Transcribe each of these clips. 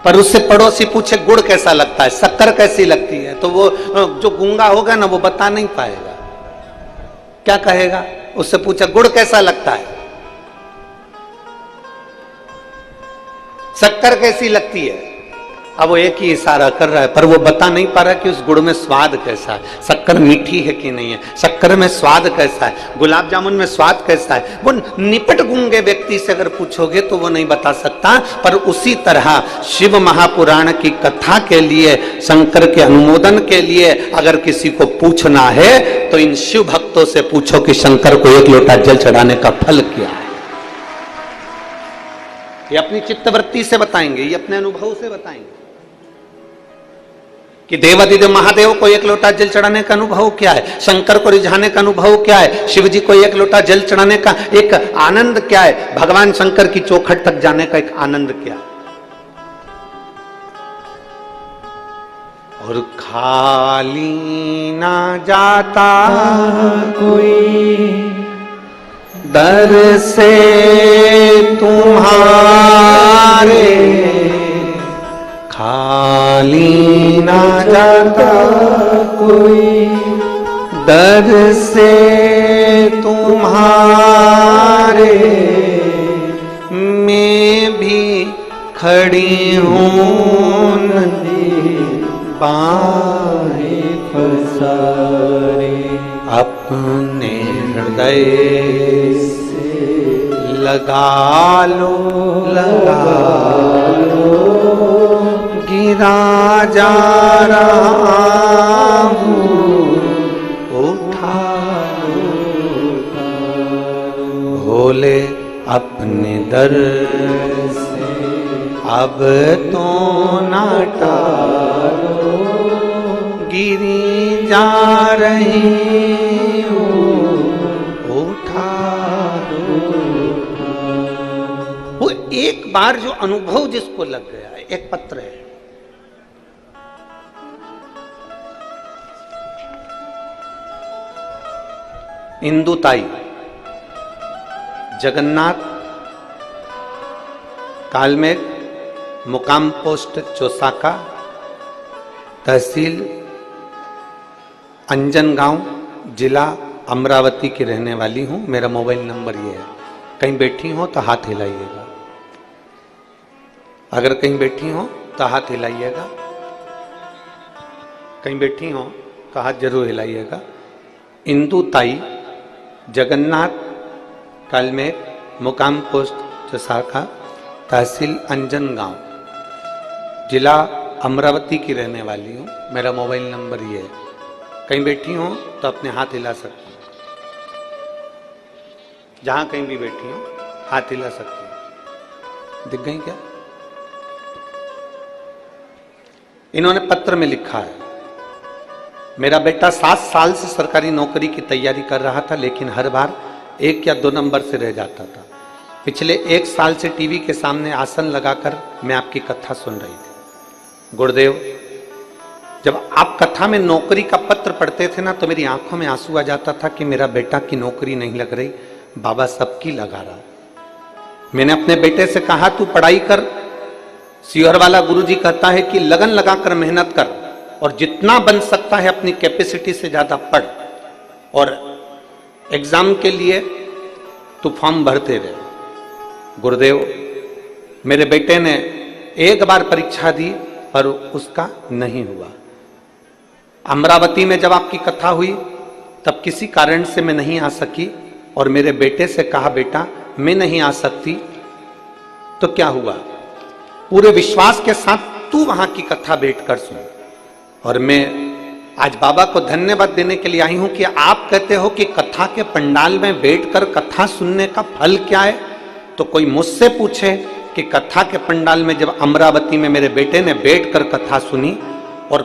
पर उससे पड़ोसी पूछे गुड़ कैसा लगता है, शक्कर कैसी लगती है, तो वो जो गूंगा होगा ना वो बता नहीं पाएगा। क्या कहेगा? उससे पूछा गुड़ कैसा लगता है, शक्कर कैसी लगती है। अब वो एक ही इशारा कर रहा है, पर वो बता नहीं पा रहा कि उस गुड़ में स्वाद कैसा है, शक्कर मीठी है कि नहीं है, शक्कर में स्वाद कैसा है, गुलाब जामुन में स्वाद कैसा है। वो निपट गूंगे व्यक्ति से अगर पूछोगे तो वो नहीं बता सकता। पर उसी तरह शिव महापुराण की कथा के लिए, शंकर के अनुमोदन के लिए अगर किसी को पूछना है तो इन शिव भक्तों से पूछो कि शंकर को एक लोटा जल चढ़ाने का फल क्या है। ये अपनी चित्तवृत्ति से बताएंगे, ये अपने अनुभव से बताएंगे कि देवादिदेव महादेव को एक लोटा जल चढ़ाने का अनुभव क्या है, शंकर को रिझाने का अनुभव क्या है, शिव जी को एक लोटा जल चढ़ाने का एक आनंद क्या है, भगवान शंकर की चौखट तक जाने का एक आनंद क्या है। और खाली ना जाता कोई दर से तुम्हारे, खाली ना जाता कोई दर से तुम्हारे, मैं भी खड़ी हूँ नदी बाहें पसारे, अपने हृदय से लगा लो, लगा लो, गिरा जा रहा हूँ, उठा लो, भोले अपने दर से अब तो ना टालो, गिरी जा रही हूँ, उठा लो। वो एक बार जो अनुभव जिसको लग गया है, एक पत्र है, इंदुताई, जगन्नाथ, कालमेघ, मुकाम पोस्ट चौसाका, तहसील अंजनगांव, जिला अमरावती की रहने वाली हूं। मेरा मोबाइल नंबर ये है। कहीं बैठी हो तो हाथ हिलाइएगा, अगर कहीं बैठी हो तो हाथ हिलाइएगा, कहीं बैठी हो तो हाथ जरूर हिलाइएगा। इंदुताई, जगन्नाथ, कालमेघ, मुकाम पोस्ट चौसाका, तहसील अंजनगांव, जिला अमरावती की रहने वाली हूँ। मेरा मोबाइल नंबर ये है। कहीं बैठी हो तो अपने हाथ हिला सकती हो, जहां कहीं भी बैठी हो हाथ हिला सकती हो। दिख गई क्या? इन्होंने पत्र में लिखा है, मेरा बेटा 7 साल से सरकारी नौकरी की तैयारी कर रहा था, लेकिन हर बार 1 या 2 नंबर से रह जाता था। पिछले 1 साल से टीवी के सामने आसन लगाकर मैं आपकी कथा सुन रही थी। गुरुदेव, जब आप कथा में नौकरी का पत्र पढ़ते थे ना, तो मेरी आंखों में आंसू आ जाता था कि मेरा बेटा की नौकरी नहीं लग रही, बाबा सबकी लगा रहा। मैंने अपने बेटे से कहा, तू पढ़ाई कर। सीहोर वाला गुरुजी कहता है कि लगन लगाकर मेहनत कर और जितना बन सकता है अपनी कैपेसिटी से ज्यादा पढ़, और एग्जाम के लिए तू फॉर्म भरते रहे। गुरुदेव, मेरे बेटे ने एक बार परीक्षा दी पर उसका नहीं हुआ। अमरावती में जब आपकी कथा हुई तब किसी कारण से मैं नहीं आ सकी, और मेरे बेटे से कहा, बेटा मैं नहीं आ सकती तो क्या हुआ, पूरे विश्वास के साथ तू वहां की कथा बैठकर सुन। और मैं आज बाबा को धन्यवाद देने के लिए आई हूं कि आप कहते हो कि कथा के पंडाल में बैठकर कथा सुनने का फल क्या है। तो कोई मुझसे पूछे कि कथा के पंडाल में जब अमरावती में मेरे बेटे ने बैठकर कथा सुनी, और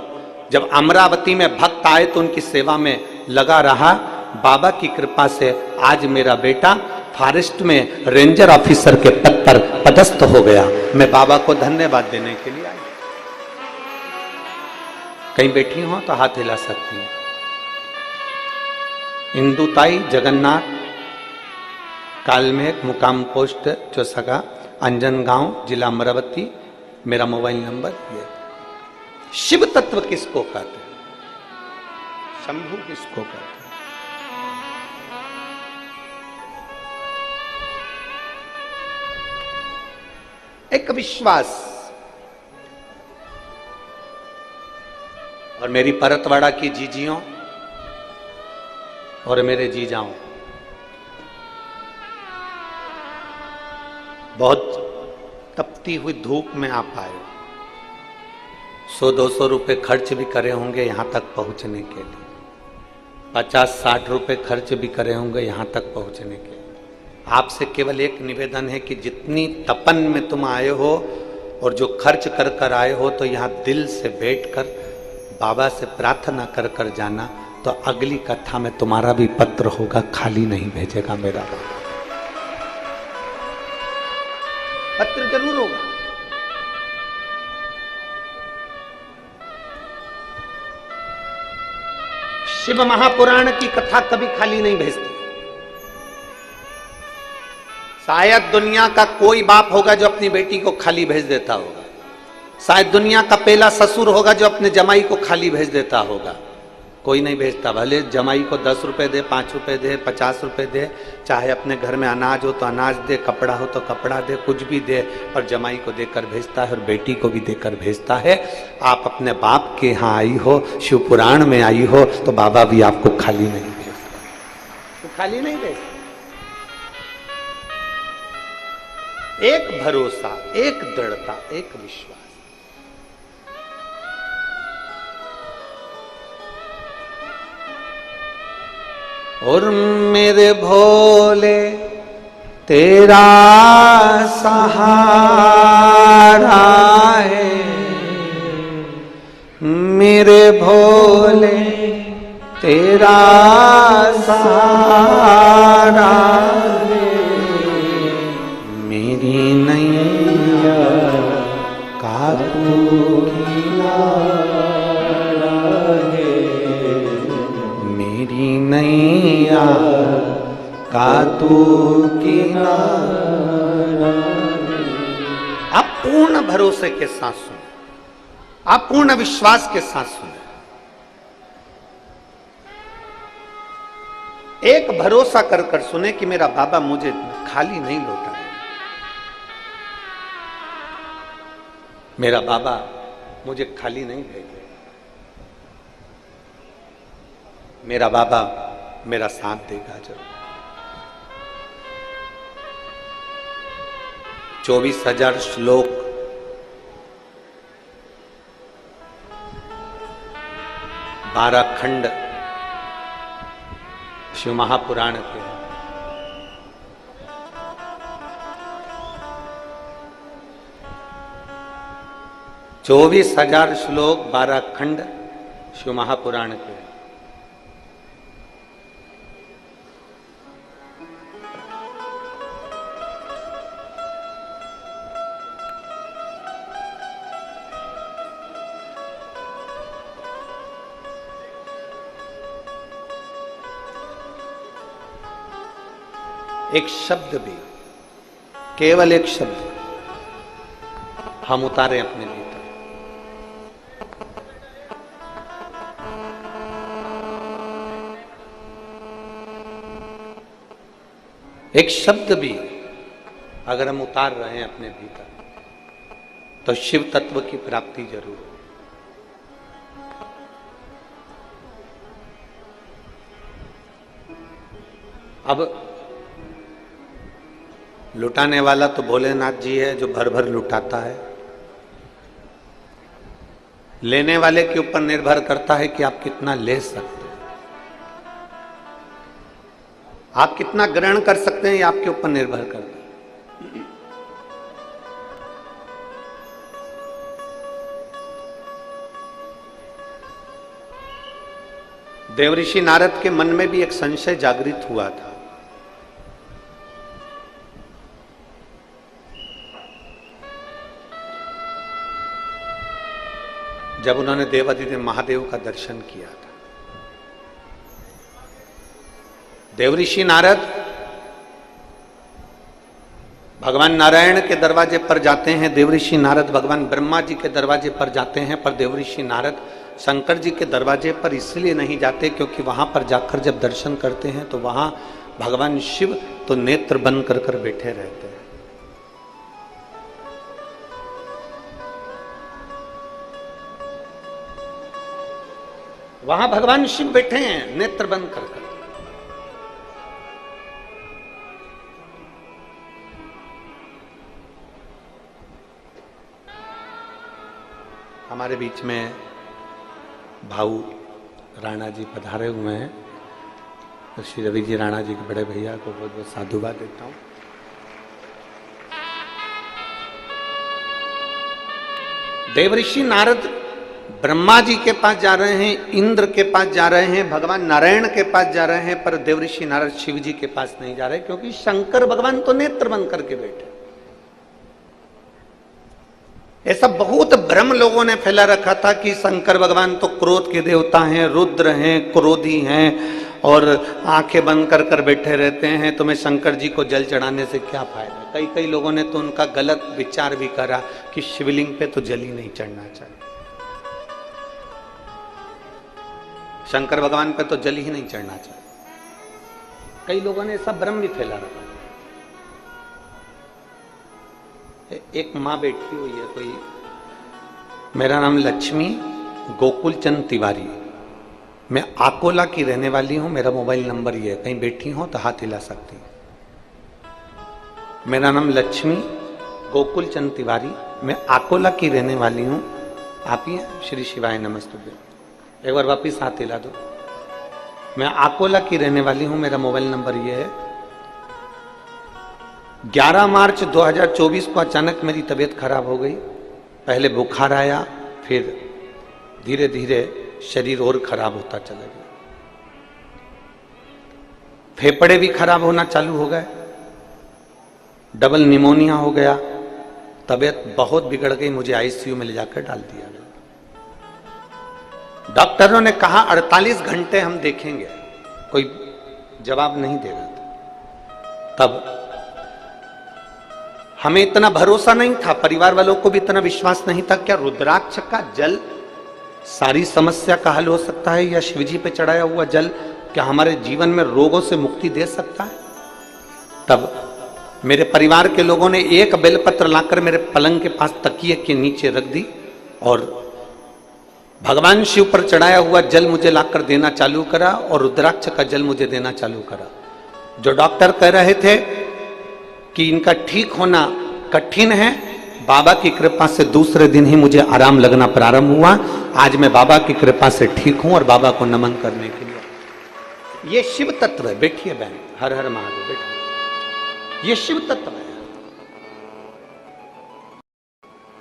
जब अमरावती में भक्त आए तो उनकी सेवा में लगा रहा, बाबा की कृपा से आज मेरा बेटा फॉरेस्ट में रेंजर ऑफिसर के पद पर पदस्थ हो गया। मैं बाबा को धन्यवाद देने के लिए आई। कहीं बैठी हो तो हाथ हिला सकती है। इंदुताई, जगन्नाथ, कालमेघ, मुकाम पोस्ट चौसाका, अंजनगांव, जिला अमरावती, मेरा मोबाइल नंबर ये। शिव तत्व किसको कहते हैं? शंभु किसको कहते हैं? एक विश्वास। और मेरी परतवाड़ा की जीजियों और मेरे जीजाओं, बहुत तपती हुई धूप में आप आए हो। 100-200 रुपए खर्च भी करे होंगे यहां तक पहुंचने के लिए, 50-60 रुपए खर्च भी करे होंगे यहां तक पहुंचने के लिए। आपसे केवल एक निवेदन है कि जितनी तपन में तुम आए हो और जो खर्च कर कर आए हो, तो यहां दिल से बैठकर बाबा से प्रार्थना कर कर जाना, तो अगली कथा में तुम्हारा भी पत्र होगा, खाली नहीं भेजेगा मेरा बाबा। पत्र जरूर होगा। शिव महापुराण की कथा कभी खाली नहीं भेजती। शायद दुनिया का कोई बाप होगा जो अपनी बेटी को खाली भेज देता होगा। शायद दुनिया का पहला ससुर होगा जो अपने जमाई को खाली भेज देता होगा। कोई नहीं भेजता। भले जमाई को 10 रुपए दे, 5 रुपए दे, 50 रुपए दे, चाहे अपने घर में अनाज हो तो अनाज दे, कपड़ा हो तो कपड़ा दे, कुछ भी दे, और जमाई को देकर भेजता है और बेटी को भी देकर भेजता है। आप अपने बाप के यहाँ आई हो, शिव पुराण में आई हो, तो बाबा भी आपको खाली नहीं भेजता। तो खाली नहीं भेजता। एक भरोसा, एक दृढ़ता, एक विश्वास। और मेरे भोले तेरा सहारा है, मेरे भोले तेरा सहारा है, मेरी नैया का तू किनारा है, मेरी नैया का तू किनारा। आप पूर्ण भरोसे के साथ सुने, आप पूर्ण विश्वास के साथ सुने। एक भरोसा कर कर सुने कि मेरा बाबा मुझे खाली नहीं लौटा, मेरा बाबा मुझे खाली नहीं भेजे, मेरा बाबा मेरा साथ देगा जरूर। 24,000 श्लोक, 12 खंड शिव महापुराण के, 24,000 श्लोक, 12 खंड शिव महापुराण के। एक शब्द भी, केवल एक शब्द हम उतारें अपने भीतर। एक शब्द भी अगर हम उतार रहे हैं अपने भीतर, तो शिव तत्व की प्राप्ति जरूर हो। अब लुटाने वाला तो भोलेनाथ जी है जो भर भर लुटाता है। लेने वाले के ऊपर निर्भर करता है कि आप कितना ले सकते हैं, आप कितना ग्रहण कर सकते हैं, ये आपके ऊपर निर्भर करता है। देवऋषि नारद के मन में भी एक संशय जागृत हुआ था। जब उन्होंने देवाधिदेव महादेव का दर्शन किया था। देवऋषि नारद भगवान नारायण के दरवाजे पर जाते हैं देवऋषि नारद, भगवान ब्रह्मा जी के दरवाजे पर जाते हैं, पर देवऋषि नारद शंकर जी के दरवाजे पर इसलिए नहीं जाते क्योंकि वहां पर जाकर जब दर्शन करते हैं तो वहां भगवान शिव तो नेत्र बंद कर कर बैठे रहते हैं। वहां भगवान शिव बैठे हैं नेत्र बंद कर कर। हमारे बीच में भाऊ राणा जी पधारे हुए हैं, तो श्री रवि जी राणा जी के बड़े भैया को बहुत बहुत साधुवाद देता हूं। देवऋषि नारद ब्रह्मा जी के पास जा रहे हैं, इंद्र के पास जा रहे हैं, भगवान नारायण के पास जा रहे हैं, पर देवऋषि नारद शिव जी के पास नहीं जा रहे क्योंकि शंकर भगवान तो नेत्र बंद करके बैठे। ऐसा बहुत भ्रम लोगों ने फैला रखा था कि शंकर भगवान तो क्रोध के देवता हैं, रुद्र हैं, क्रोधी हैं और आंखें बंद कर कर बैठे रहते हैं, तुम्हें शंकर जी को जल चढ़ाने से क्या फायदा। कई कई लोगों ने तो उनका गलत विचार भी करा कि शिवलिंग पे तो जल ही नहीं चढ़ना चाहिए, शंकर भगवान पे तो जल ही नहीं चढ़ना चाहिए। कई लोगों ने ऐसा भ्रम भी फैला रखा। एक माँ बैठी हुई है कोई, मेरा नाम लक्ष्मी गोकुल चंद तिवारी, मैं आकोला की रहने वाली हूं, मेरा मोबाइल नंबर ये है, कहीं बैठी हो तो हाथ हिला सकती है। मेरा नाम लक्ष्मी गोकुल चंद तिवारी, मैं आकोला की रहने वाली हूं। आप ही हैं? श्री शिवाय नमस्तुभ्यं। एक बार वापिस हाथ हिला दो। मैं आकोला की रहने वाली हूं, मेरा मोबाइल नंबर ये है। 11 मार्च 2024 को अचानक मेरी तबीयत खराब हो गई। पहले बुखार आया, फिर धीरे धीरे शरीर और खराब होता चला गया, फेफड़े भी खराब होना चालू हो गए, डबल निमोनिया हो गया, तबीयत बहुत बिगड़ गई, मुझे आईसीयू में ले जाकर डाल दिया गया। डॉक्टरों ने कहा 48 घंटे हम देखेंगे, कोई जवाब नहीं दे रहा था। तब हमें इतना भरोसा नहीं था, परिवार वालों को भी इतना विश्वास नहीं था क्या रुद्राक्ष का जल सारी समस्या का हल हो सकता है, या शिवजी पे चढ़ाया हुआ जल क्या हमारे जीवन में रोगों से मुक्ति दे सकता है। तब मेरे परिवार के लोगों ने एक बेलपत्र लाकर मेरे पलंग के पास तकिए के नीचे रख दी और भगवान शिव पर चढ़ाया हुआ जल मुझे लाकर देना चालू करा और रुद्राक्ष का जल मुझे देना चालू करा। जो डॉक्टर कह रहे थे कि इनका ठीक होना कठिन है, बाबा की कृपा से दूसरे दिन ही मुझे आराम लगना प्रारंभ हुआ। आज मैं बाबा की कृपा से ठीक हूं और बाबा को नमन करने के लिए। ये शिव तत्व है। बैठिए बहन, हर हर महादेव, बैठिए। ये शिव तत्व है,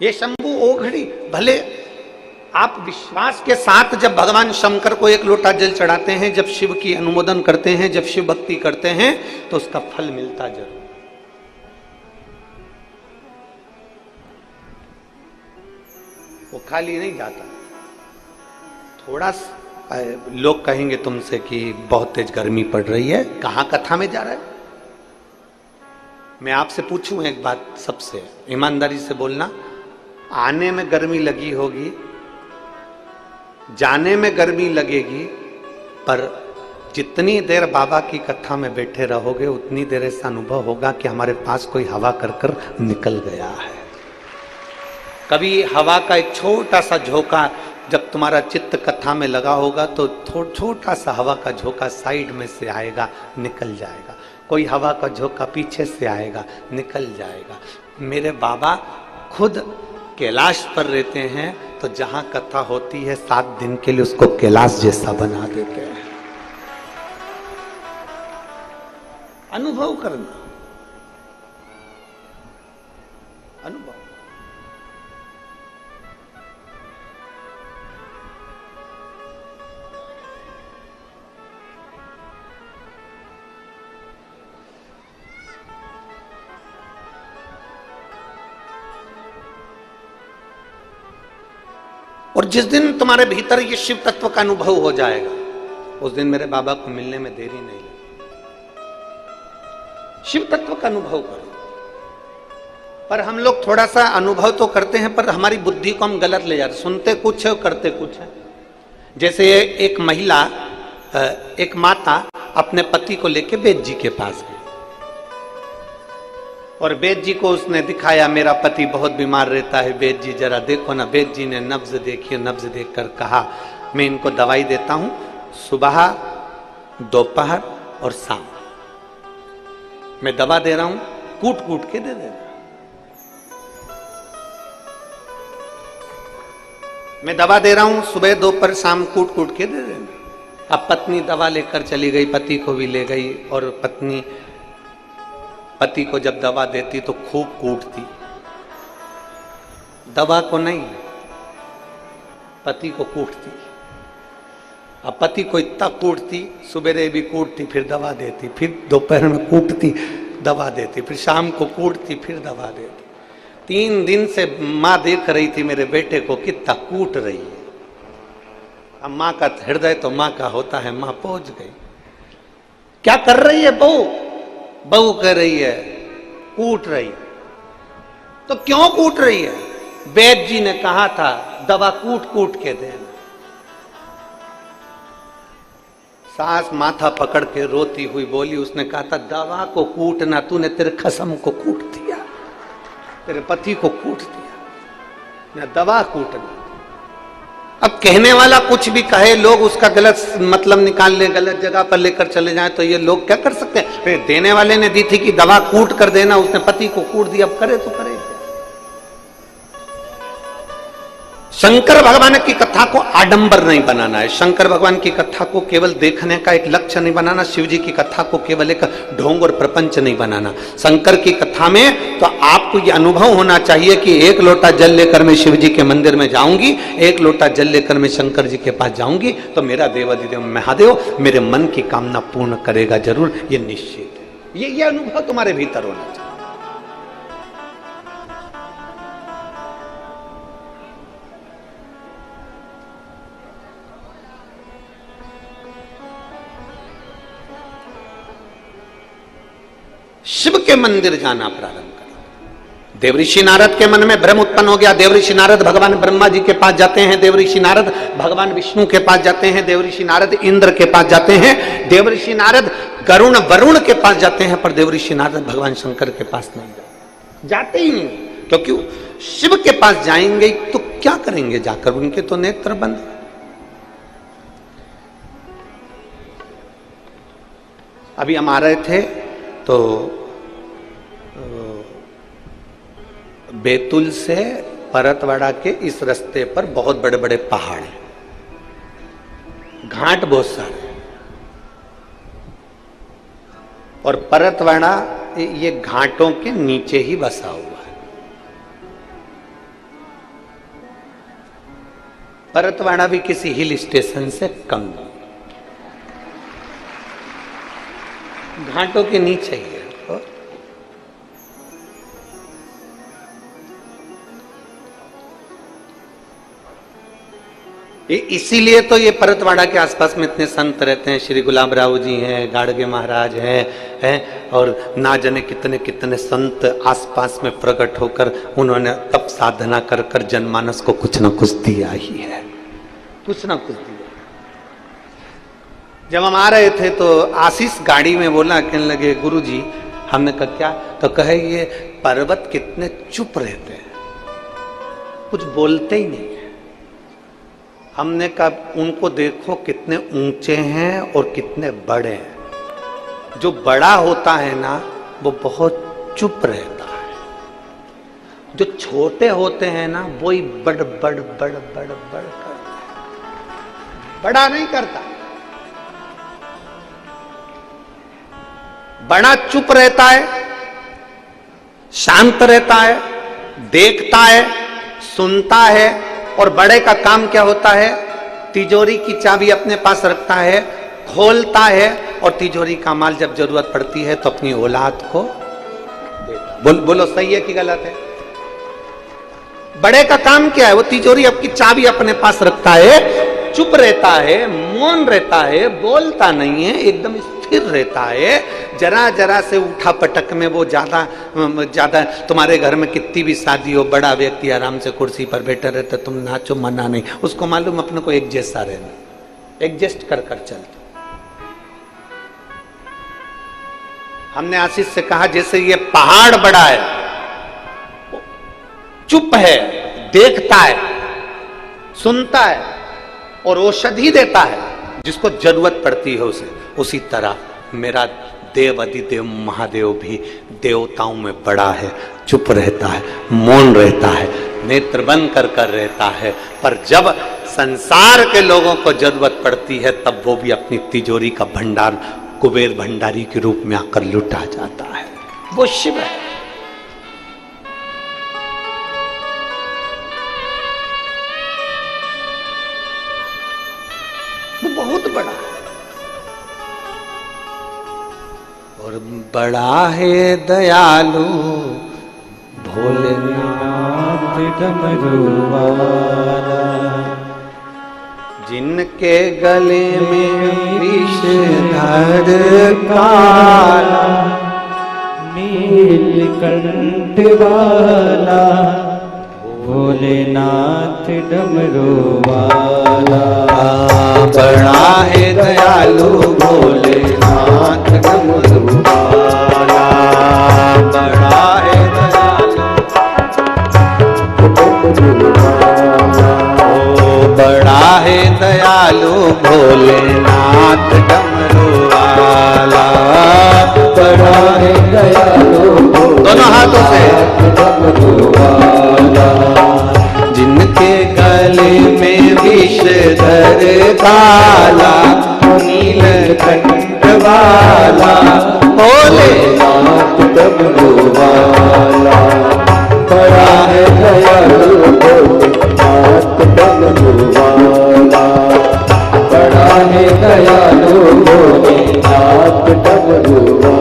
ये शंभु ओघड़ी। भले आप विश्वास के साथ जब भगवान शंकर को एक लोटा जल चढ़ाते हैं, जब शिव की अनुमोदन करते हैं, जब शिव भक्ति करते हैं, तो उसका फल मिलता जरूर। वो खाली नहीं जाता। थोड़ा लोग कहेंगे तुमसे कि बहुत तेज गर्मी पड़ रही है, कहां कथा में जा रहा है। मैं आपसे पूछूं एक बात, सबसे ईमानदारी से बोलना, आने में गर्मी लगी होगी, जाने में गर्मी लगेगी, पर जितनी देर बाबा की कथा में बैठे रहोगे उतनी देर ऐसा अनुभव होगा कि हमारे पास कोई हवा कर कर निकल गया है। कभी हवा का एक छोटा सा झोंका जब तुम्हारा चित्त कथा में लगा होगा तो छोटा सा हवा का झोंका साइड में से आएगा, निकल जाएगा। कोई हवा का झोंका पीछे से आएगा, निकल जाएगा। मेरे बाबा खुद कैलाश पर रहते हैं, तो जहां कथा होती है 7 दिन के लिए उसको कैलाश जैसा बना देते हैं। अनुभव करना, अनुभव। और जिस दिन तुम्हारे भीतर ये शिव तत्व का अनुभव हो जाएगा, उस दिन मेरे बाबा को मिलने में देरी नहीं लगी। शिव तत्व का अनुभव करो। पर हम लोग थोड़ा सा अनुभव तो करते हैं, पर हमारी बुद्धि को हम गलत ले जाते, सुनते कुछ है और करते कुछ है। जैसे एक महिला, एक माता अपने पति को लेके वैद्य जी के पास गई और वैद्य जी को उसने दिखाया, मेरा पति बहुत बीमार रहता है, वैद्य जी जरा देखो ना। वैद्य जी ने नब्ज देखी, नब्ज देखकर कहा, मैं इनको दवाई देता हूं सुबह, दोपहर और शाम। मैं दवा दे रहा हूं, कूट कूट के दे देना। मैं दवा दे रहा हूं सुबह, दोपहर, शाम, कूट कूट के दे देना। अब पत्नी दवा लेकर चली गई, पति को भी ले गई, और पत्नी पति को जब दवा देती तो खूब कूटती, दवा को नहीं, पति को कूटती। अब पति को इतना कूटती, सुबह भी कूटती, फिर दवा देती, फिर दोपहर में कूटती, दवा देती, फिर शाम को कूटती, फिर दवा देती। 3 दिन से माँ देख रही थी मेरे बेटे को कितना कूट रही है। अब माँ का हृदय तो माँ का होता है, माँ पहुंच गई। क्या कर रही है बहू? बहू कह रही है कूट रही। तो क्यों कूट रही है? वैद्य जी ने कहा था दवा कूट कूट के देना। सास माथा पकड़ के रोती हुई बोली, उसने कहा था दवा को कूटना, तूने तेरे खसम को कूट दिया, तेरे पति को कूट दिया, ना दवा कूटना। अब कहने वाला कुछ भी कहे, लोग उसका गलत मतलब निकाल ले, गलत जगह पर लेकर चले जाएं, तो ये लोग क्या कर सकते हैं? फिर देने वाले ने दी थी कि दवा कूट कर देना, उसने पति को कूट दिया, अब करे तो करे। शंकर भगवान की कथा को आडंबर नहीं बनाना है, शंकर भगवान की कथा को केवल देखने का एक लक्ष्य नहीं बनाना, शिव जी की कथा को केवल एक ढोंग और प्रपंच नहीं बनाना। शंकर की कथा में तो आपको ये अनुभव होना चाहिए कि 1 लोटा जल लेकर मैं शिव जी के मंदिर में जाऊंगी, 1 लोटा जल लेकर मैं शंकर जी के पास जाऊंगी, तो मेरा देवाधिदेव महादेव मेरे मन की कामना पूर्ण करेगा जरूर, ये निश्चित है। ये अनुभव तुम्हारे भीतर होना चाहिए। शिव के मंदिर जाना प्रारंभ करा। देवऋषि नारद के मन में भ्रम उत्पन्न हो गया। देवऋषि नारद भगवान ब्रह्मा जी के पास जाते हैं, देवऋषि नारद भगवान विष्णु के पास जाते हैं, देवऋषि नारद इंद्र के पास जाते हैं, देवऋषि नारद गरुण वरुण के पास जाते हैं, पर देवऋषि नारद भगवान शंकर के पास नहीं जाते ही नहीं, क्योंकि शिव के पास जाएंगे तो क्या करेंगे जाकर, उनके तो नेत्र बंद। अभी हम आ रहे थे तो बैतूल से परतवाड़ा के इस रास्ते पर बहुत बड़े बड़े पहाड़ हैं, घाट बहुत सारे, और परतवाड़ा ये घाटों के नीचे ही बसा हुआ है। परतवाड़ा भी किसी हिल स्टेशन से कम नहीं, घाटों के नीचे ही है। इसीलिए तो ये परतवाड़ा के आसपास में इतने संत रहते हैं। श्री गुलाब राव जी हैं, गाड़गे महाराज हैं, और ना जाने कितने कितने संत आसपास में प्रकट होकर उन्होंने तप साधना कर कर जनमानस को कुछ ना कुछ दिया ही है, कुछ ना कुछ दिया। जब हम आ रहे थे तो आशीष गाड़ी में बोला, कहने लगे गुरुजी, हमने कहा क्या? तो कहे ये पर्वत कितने चुप रहते हैं, कुछ बोलते ही नहीं है। हमने कहा उनको देखो कितने ऊंचे हैं और कितने बड़े हैं। जो बड़ा होता है ना वो बहुत चुप रहता है, जो छोटे होते हैं ना वो ही बड़ बड़ बड़ बड़ बड़ करता है, बड़ा नहीं करता। बड़ा चुप रहता है, शांत रहता है, देखता है, सुनता है, और बड़े का काम क्या होता है? तिजोरी की चाबी अपने पास रखता है, खोलता है, और तिजोरी का माल जब जरूरत पड़ती है तो अपनी औलाद को देता। बोलो सही है कि गलत है? बड़े का काम क्या है? वो तिजोरी अपनी चाबी अपने पास रखता है, चुप रहता है, मौन रहता है, बोलता नहीं है, एकदम स्थिर रहता है, जरा जरा से उठा पटक में वो ज्यादा ज्यादा, तुम्हारे घर में कितनी भी शादी हो, बड़ा व्यक्ति आराम से कुर्सी पर बैठे रहता, तुम नाचो मना नहीं, उसको मालूम अपने को एक जैसा रहना, एडजस्ट कर कर चलते। हमने आशीष से कहा जैसे ये पहाड़ बड़ा है, चुप है, देखता है, सुनता है और औषधि देता है जिसको जरूरत पड़ती है उसे, उसी तरह मेरा देव अधिदेव महादेव भी देवताओं में बड़ा है, चुप रहता है, मौन रहता है, नेत्र बंद कर कर रहता है, पर जब संसार के लोगों को जरूरत पड़ती है तब वो भी अपनी तिजोरी का भंडार कुबेर भंडारी के रूप में आकर लुटा जाता है। वो शिव है। वो बहुत बड़ा है और बड़ा है दयालु भोलेनाथ डमरू वाला, जिनके गले में विषधर काला, नीलकंठ वाला, भोलेनाथ डमरू वाला। बड़ा है दयालु भोलेनाथ डमरू वाला, बड़ा है दयालु बड़ा है दयालु भोलेनाथ डमरू वाला, बड़ा है दयालु दोनों हाथों से डमरू वाला, जिनके गले में विषधर काला, नीलकंठ वाला, भोलेनाथ डमरू वाला। बड़ा है दयालु भोलेनाथ डमरू वाला, बड़ा है दयालु भोलेनाथ डमरू वाला।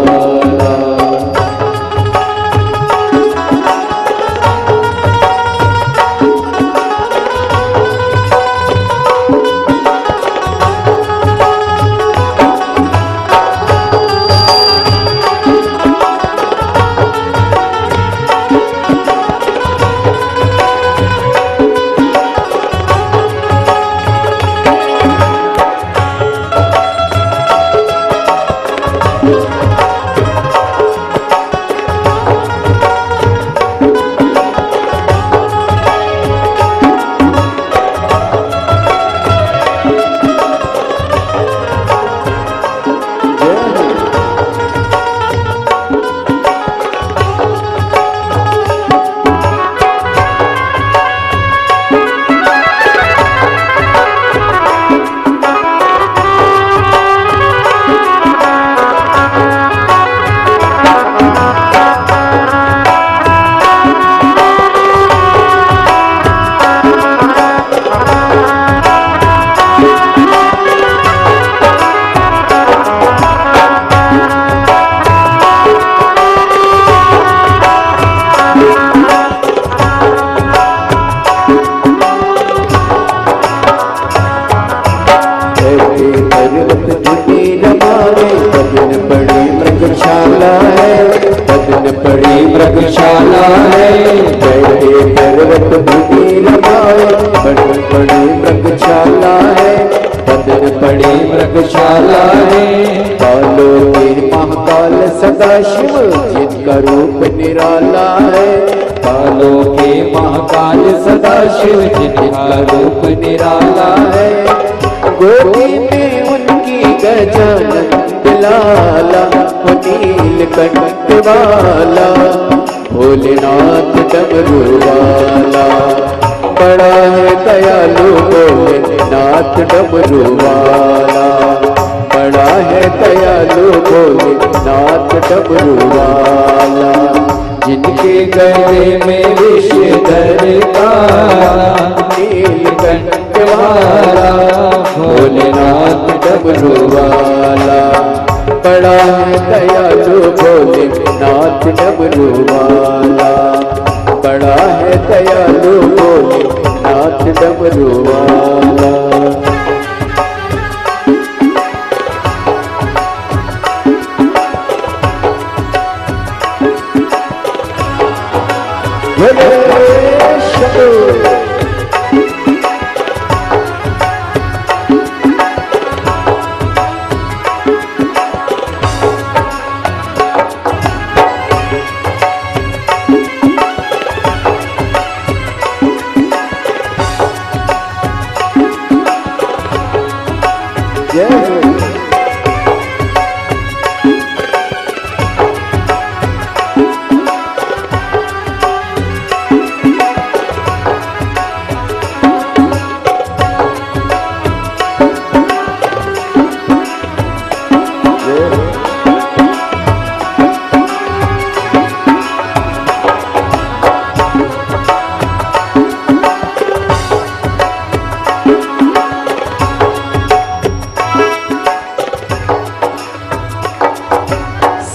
मृगशाला है, बैठे पर्वत भूमि रमाए, बड़ी बड़ी मृगशाला है, बदन बड़ी मृगशाला है। कालो वीर महाकाल सदाशिव जिनका रूप निराला है, कालो के महाकाल सदाशिव जिनका रूप निराला है। गोदी में उनकी गजानन लाला, नीलकंठ वाला, भोलेनाथ डमरू वाला। बड़ा है दयालु भोलेनाथ डमरू वाला, बड़ा है दयालु भोलेनाथ डमरू वाला। जिनके गले में विषधर काला, नीलकंठ वाला, भोलेनाथ डमरू वाला। बड़ा है दयालु भोलेनाथ डमरू वाला, बड़ा है दयालु भोलेनाथ डमरू वाला। जय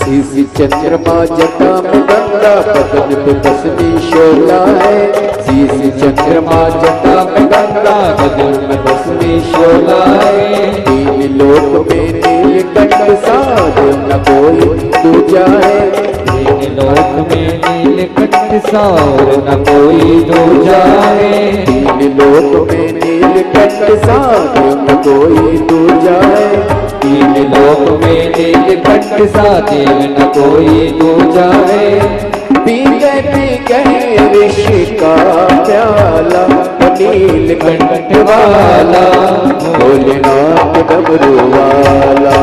शीश चंद्रमा जटा में गंगा बदन पे बसनी शोला है। शीश चंद्रमा जटा में गंगा बदन में बसनी शोला है। तीन लोक में नीलकंठ साध न कोई दूजा है। तीन लोक में नीलकंठ साध न कोई दूजा है। तीन लोक में नीलकंठ साध न कोई दूजा है। तीन लोक में नीलकंठ सादेव न कोई दूजा है। पी गए ऋषि का प्याला नीलकंठ वाला भोलेनाथ डमरू वाला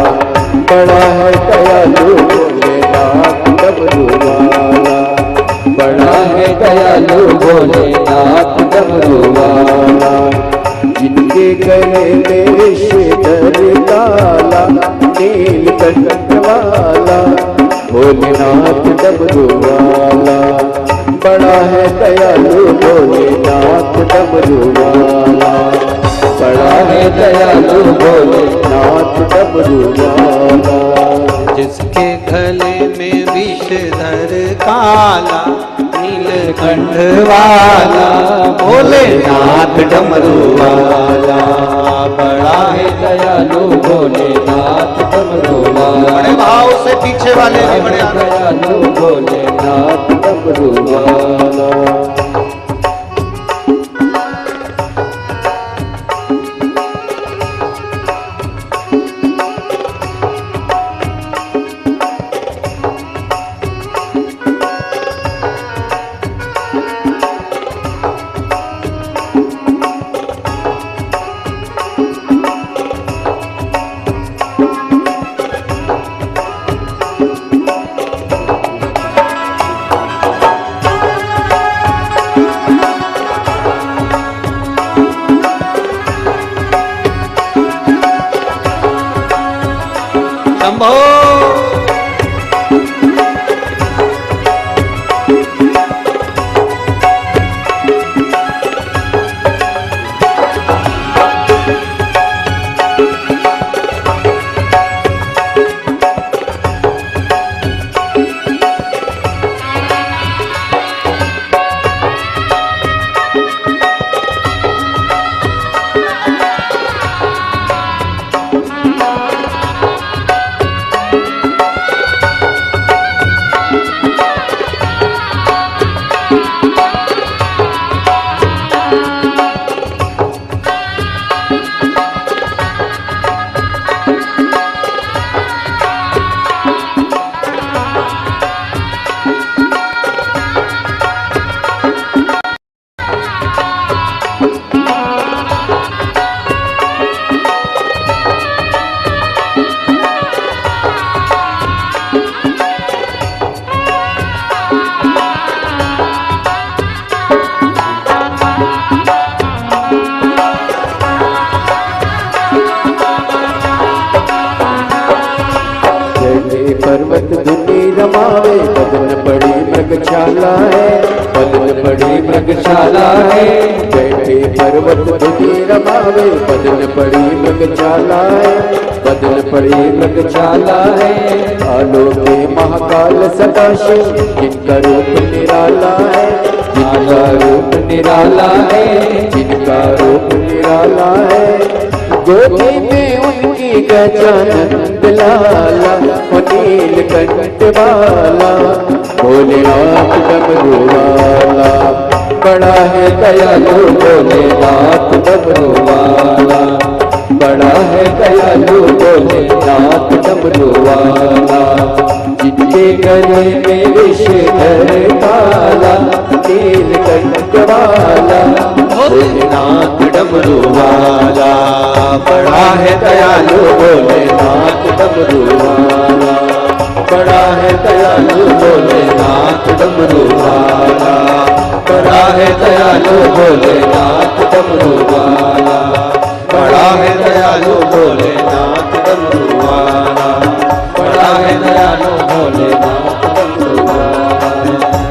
बड़ा है दयालु भोलेनाथ डमरू वाला बड़ा है दयालु भोलेनाथ डमरू वाला। जिनके गले में श्रीधर काला नीलकंठ वाला भोलेनाथ डमरू वाला बड़ा है दयालु भोलेनाथ डमरू वाला बड़ा है दयालु भोलेनाथ डमरू वाला। जिसके गले में विषधर काला नीलकंठ वाला भोलेनाथ डमरू वाला बड़ा है दयालु भोलेनाथ डमरू वाला। बड़े भाव से पीछे वाले भी बड़े दयालु भोलेनाथ डमरू वाला। शंभो पर्वत धुनी रमावे बदन बड़ी मृगशाला है। बदन बड़ी मृगशाला है। बैठे पर्वत धुनी रमावे बदन बड़ी मृगशाला है। बदन बड़ी मृगशाला है। आलोके महाकाल सदाशिव जिनका रूप निराला है। जिनका रूप निराला है। जिनका रूप निराला है। गोदी में उनकी गजानन लाला नीलकंठ वाला भोलेनाथ डमरू वाला बड़ा है दयालु भोलेनाथ डमरू वाला बड़ा है दयालु भोलेनाथ डमरू वाला। जिनके गले में विषधर काला नीलकंठ वाला भोलेनाथ डमरू वाला बड़ा है दयालु भोलेनाथ डमरू वाला, बड़ा है दयालु भोलेनाथ डमरू वाला, बड़ा है दयालु भोलेनाथ डमरू वाला, बड़ा है दयालु भोलेनाथ डमरू वाला, बड़ा है दयालु भोलेनाथ डमरू वाला,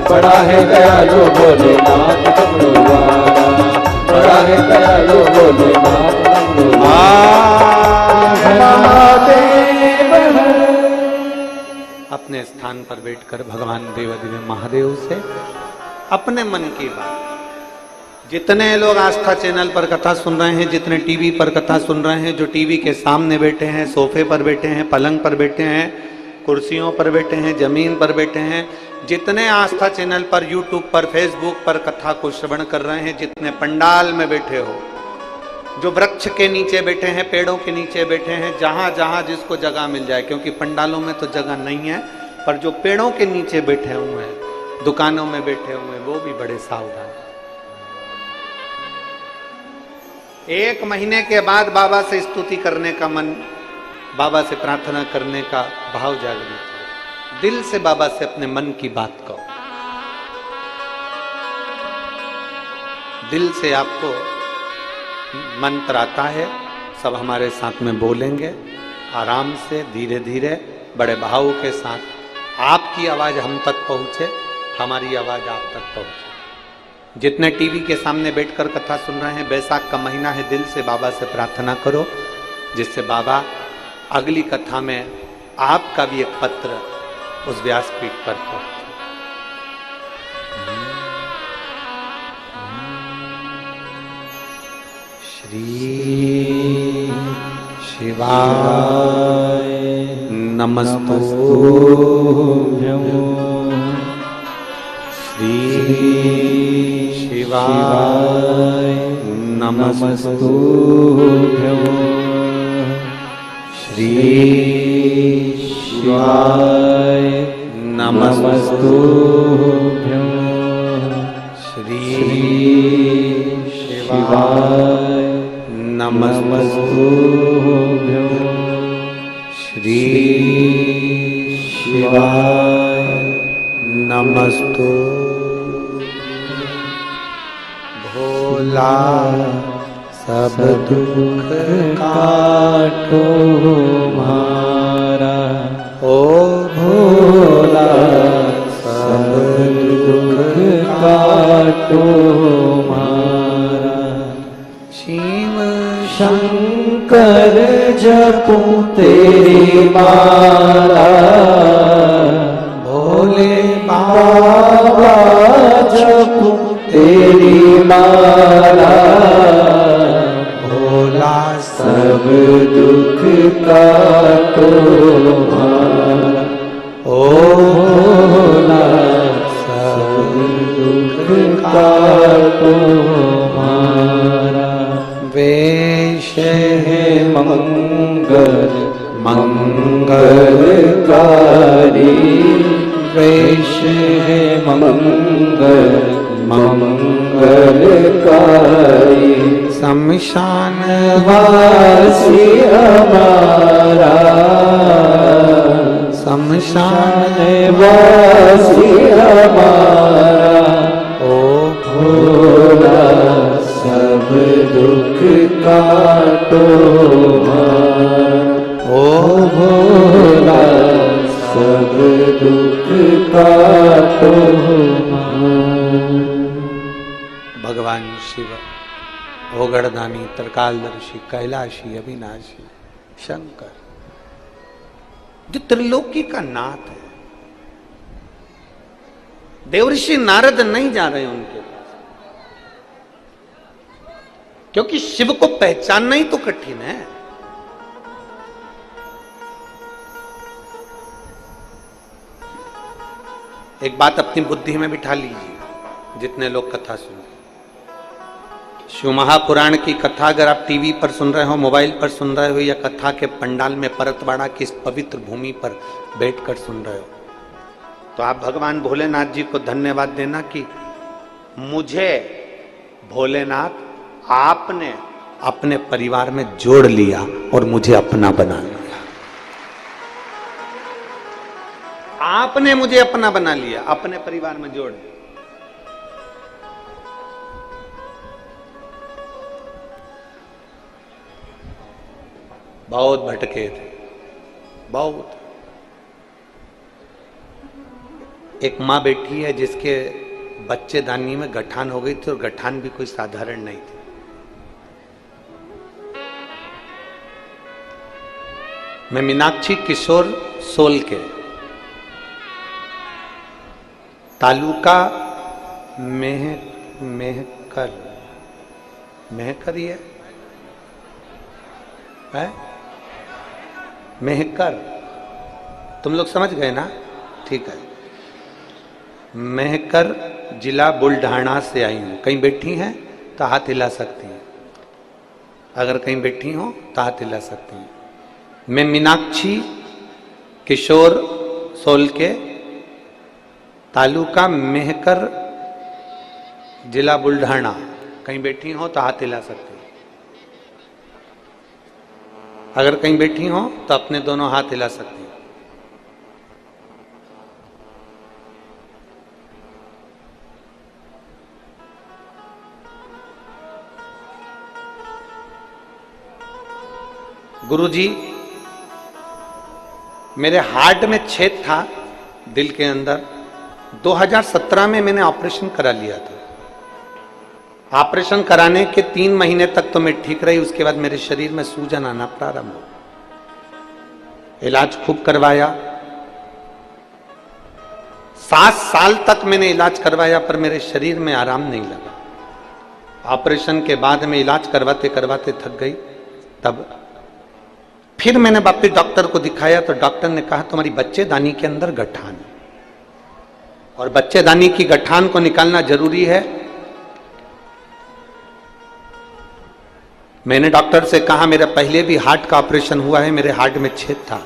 बड़ा है दयालु भोलेनाथ डमरू वाला, बड़ा है दयालु भोलेनाथ डमरू वाला। अपने स्थान पर बैठकर भगवान देवादिदेव महादेव से अपने मन की बात, जितने लोग आस्था चैनल पर कथा सुन रहे हैं, जितने टीवी पर कथा सुन रहे हैं, जो टीवी के सामने बैठे हैं, सोफे पर बैठे हैं, पलंग पर बैठे हैं, कुर्सियों पर बैठे हैं, जमीन पर बैठे हैं, जितने आस्था चैनल पर, यूट्यूब पर, फेसबुक पर कथा को श्रवण कर रहे हैं, जितने पंडाल में बैठे हो, जो वृक्ष के नीचे बैठे हैं, पेड़ों के नीचे बैठे हैं, जहां जहां जिसको जगह मिल जाए, क्योंकि पंडालों में तो जगह नहीं है, पर जो पेड़ों के नीचे बैठे हुए हैं, दुकानों में बैठे हुए हैं, वो भी बड़े सावधान। 1 महीने के बाद बाबा से स्तुति करने का मन, बाबा से प्रार्थना करने का भाव जागृत है। दिल से बाबा से अपने मन की बात कहो, दिल से आपको मंत्र आता है, सब हमारे साथ में बोलेंगे, आराम से, धीरे धीरे, बड़े भाव के साथ। आपकी आवाज हम तक पहुंचे, हमारी आवाज आप तक पहुंचे। जितने टीवी के सामने बैठकर कथा सुन रहे हैं, बैसाख का महीना है, दिल से बाबा से प्रार्थना करो, जिससे बाबा अगली कथा में आपका भी एक पत्र उस व्यासपीठ पर पहुंचे। श्री शिवाय नमस्तुभ्यं, श्री शिवाय नमस्तुभ्यं, श्री शिवाय नमस्तुभ्यं, श्री शिवाय नमस्तुभ्यं, श्री शिवाय नमस्तु। भोला सब दुख काटो मारा, ओ भोला सब दुख काटो मारा, शिव शंकर जपूं तेरी माला, भोले बाबा जपूं तेरी माला, भोला सब दुख काटो मारा, ओ भोला सब दुख काटो मारा। वेश है मंगल मंगलकारी, वेश है मंगल मंगलकारी, शमशान वासी हमारा, शमशान वासी हमारा, ओ भोला सब दुख काटो मारा, ओ भोला सब दुख काटो मारा। भगवान शिव ओगड़दानी, त्रिकालदर्शी, कैलाशी, अविनाशी, शंकर, जो त्रिलोकी का नाथ है। देवर्षि नारद नहीं जा रहे उनके पास, क्योंकि शिव को पहचानना ही तो कठिन है। एक बात अपनी बुद्धि में बिठा लीजिए, जितने लोग कथा सुन रहे, शिव महापुराण की कथा अगर आप टीवी पर सुन रहे हो, मोबाइल पर सुन रहे हो, या कथा के पंडाल में परतवाड़ा की इस पवित्र भूमि पर बैठकर सुन रहे हो, तो आप भगवान भोलेनाथ जी को धन्यवाद देना कि मुझे भोलेनाथ आपने अपने परिवार में जोड़ लिया और मुझे अपना बना लिया। आपने मुझे अपना बना लिया, अपने परिवार में जोड़ लिया। बहुत भटके थे, बहुत। एक मां बैठी है जिसके बच्चेदानी में गठान हो गई थी, और गठान भी कोई साधारण नहीं थी। मैं मीनाक्षी किशोर सोलके, तालुका मेहकर ही है? मेहकर, तुम लोग समझ गए ना? ठीक है। मेहकर जिला बुल्ढाना से आई हूं। कहीं बैठी हैं तो हाथ हिला सकती हैं, अगर कहीं बैठी हो तो हाथ हिला सकती हैं। मैं मीनाक्षी किशोर सोलके, तालुका मेहकर, जिला बुल्ढाना। कहीं बैठी हो तो हाथ हिला सकती हैं, अगर कहीं बैठी हो तो अपने दोनों हाथ हिला सकती हैं। गुरुजी, मेरे हार्ट में छेद था दिल के अंदर। 2017 में मैंने ऑपरेशन करा लिया था। ऑपरेशन कराने के 3 महीने तक तो मैं ठीक रही, उसके बाद मेरे शरीर में सूजन आना प्रारंभ हो। इलाज खूब करवाया, 7 साल तक मैंने इलाज करवाया, पर मेरे शरीर में आराम नहीं लगा। ऑपरेशन के बाद में इलाज करवाते करवाते थक गई। तब फिर मैंने वापिस डॉक्टर को दिखाया, तो डॉक्टर ने कहा तुम्हारी बच्चेदानी के अंदर गठान है, और बच्चेदानी की गठान को निकालना जरूरी है। मैंने डॉक्टर से कहा मेरा पहले भी हार्ट का ऑपरेशन हुआ है, मेरे हार्ट में छेद था।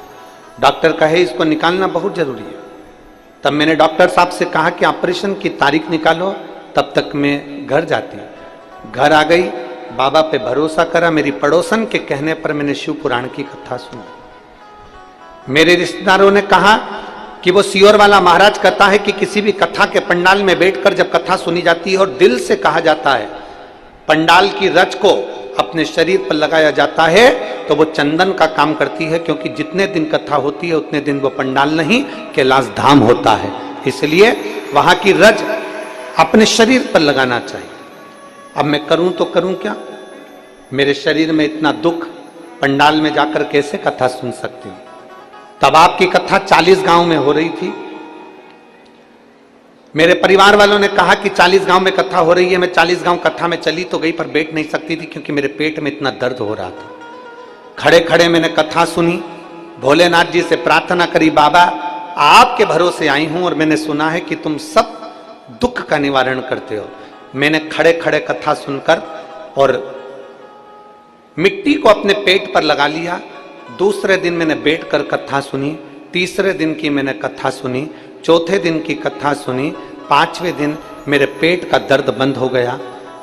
डॉक्टर कहे इसको निकालना बहुत जरूरी है। तब मैंने डॉक्टर साहब से कहा कि ऑपरेशन की तारीख निकालो, तब तक मैं घर जाती। घर आ गई, बाबा पे भरोसा करा। मेरी पड़ोसन के कहने पर मैंने शिव पुराण की कथा सुनी। मेरे रिश्तेदारों ने कहा कि वो सियोर वाला महाराज कहता है कि किसी भी कथा के पंडाल में बैठकर जब कथा सुनी जाती है और दिल से कहा जाता है, पंडाल की रच को अपने शरीर पर लगाया जाता है, तो वो चंदन का काम करती है, क्योंकि जितने दिन कथा होती है उतने दिन वो पंडाल नहीं कैलाश धाम होता है। इसलिए वहां की रज अपने शरीर पर लगाना चाहिए। अब मैं करूं तो करूं क्या? मेरे शरीर में इतना दुख, पंडाल में जाकर कैसे कथा सुन सकती हूं? तब आपकी कथा 40 गांव में हो रही थी। मेरे परिवार वालों ने कहा कि 40 गांव में कथा हो रही है। मैं 40 गांव कथा में चली तो गई, पर बैठ नहीं सकती थी, क्योंकि मेरे पेट में इतना दर्द हो रहा था। खड़े खड़े मैंने कथा सुनी, भोलेनाथ जी से प्रार्थना करी, बाबा आपके भरोसे आई हूं और मैंने सुना है कि तुम सब दुख का निवारण करते हो। मैंने खड़े खड़े कथा सुनकर और मिट्टी को अपने पेट पर लगा लिया। दूसरे दिन मैंने बैठकर कथा सुनी, तीसरे दिन की मैंने कथा सुनी, चौथे दिन की कथा सुनी, 5वें दिन मेरे पेट का दर्द बंद हो गया।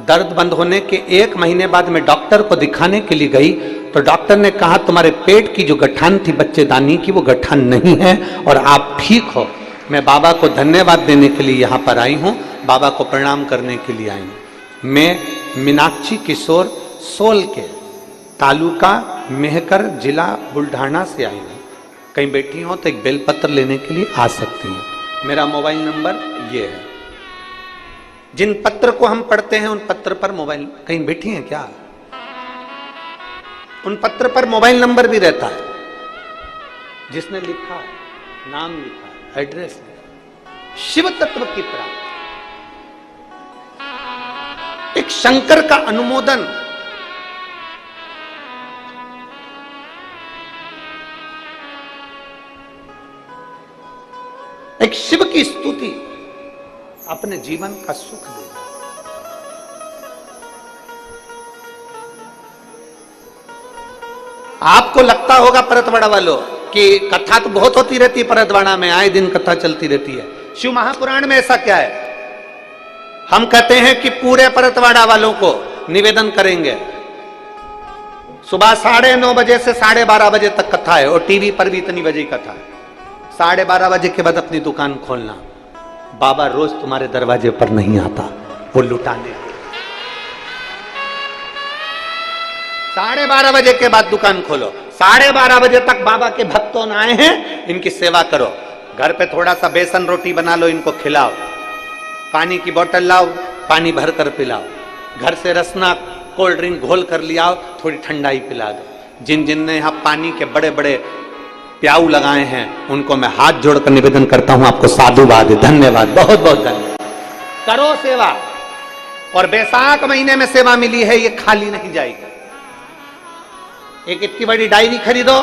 दर्द बंद होने के 1 महीने बाद मैं डॉक्टर को दिखाने के लिए गई, तो डॉक्टर ने कहा तुम्हारे पेट की जो गठान थी बच्चेदानी की, वो गठान नहीं है और आप ठीक हो। मैं बाबा को धन्यवाद देने के लिए यहाँ पर आई हूँ, बाबा को प्रणाम करने के लिए आई हूँ। मैं मीनाक्षी किशोर सोलके, तालुका मेहकर, जिला बुल्ढाना से आई हूँ। कहीं बैठी हो तो एक बेलपत्र लेने के लिए आ सकती हैं। मेरा मोबाइल नंबर ये है। जिन पत्र को हम पढ़ते हैं उन पत्र पर मोबाइल, कहीं बैठी हैं क्या? उन पत्र पर मोबाइल नंबर भी रहता है, जिसने लिखा है, नाम लिखा है, एड्रेस लिखा। शिव तत्व की प्राप्ति, एक शंकर का अनुमोदन, एक शिव की स्तुति अपने जीवन का सुख देगा। आपको लगता होगा परतवाड़ा वालों कि कथा तो बहुत होती रहती है परतवाड़ा में, आए दिन कथा चलती रहती है। शिव महापुराण में ऐसा क्या है? हम कहते हैं कि पूरे परतवाड़ा वालों को निवेदन करेंगे सुबह 9:30 बजे से 12:30 बजे तक कथा है और टीवी पर भी इतनी बजे कथा है। 12:30 बजे के बाद अपनी दुकान खोलना। बाबा रोज तुम्हारे दरवाजे पर नहीं आता, वो लुटाने। 12:30 बजे के बाद दुकान खोलो, 12:30 बजे तक बाबा के भक्तों न आए हैं, इनकी सेवा करो। घर पे थोड़ा सा बेसन रोटी बना लो, इनको खिलाओ। पानी की बोतल लाओ, पानी भर कर पिलाओ। घर से रसना कोल्ड ड्रिंक घोल कर लियाओ, थोड़ी ठंडाई पिला दो। जिन जिन ने यहाँ पानी के बड़े बड़े प्याऊ लगाए हैं, उनको मैं हाथ जोड़कर निवेदन करता हूं, आपको साधुवाद, धन्यवाद, बहुत बहुत धन्यवाद। करो सेवा, और बैसाख महीने में सेवा मिली है, ये खाली नहीं जाएगी। एक इतनी बड़ी डायरी खरीदो,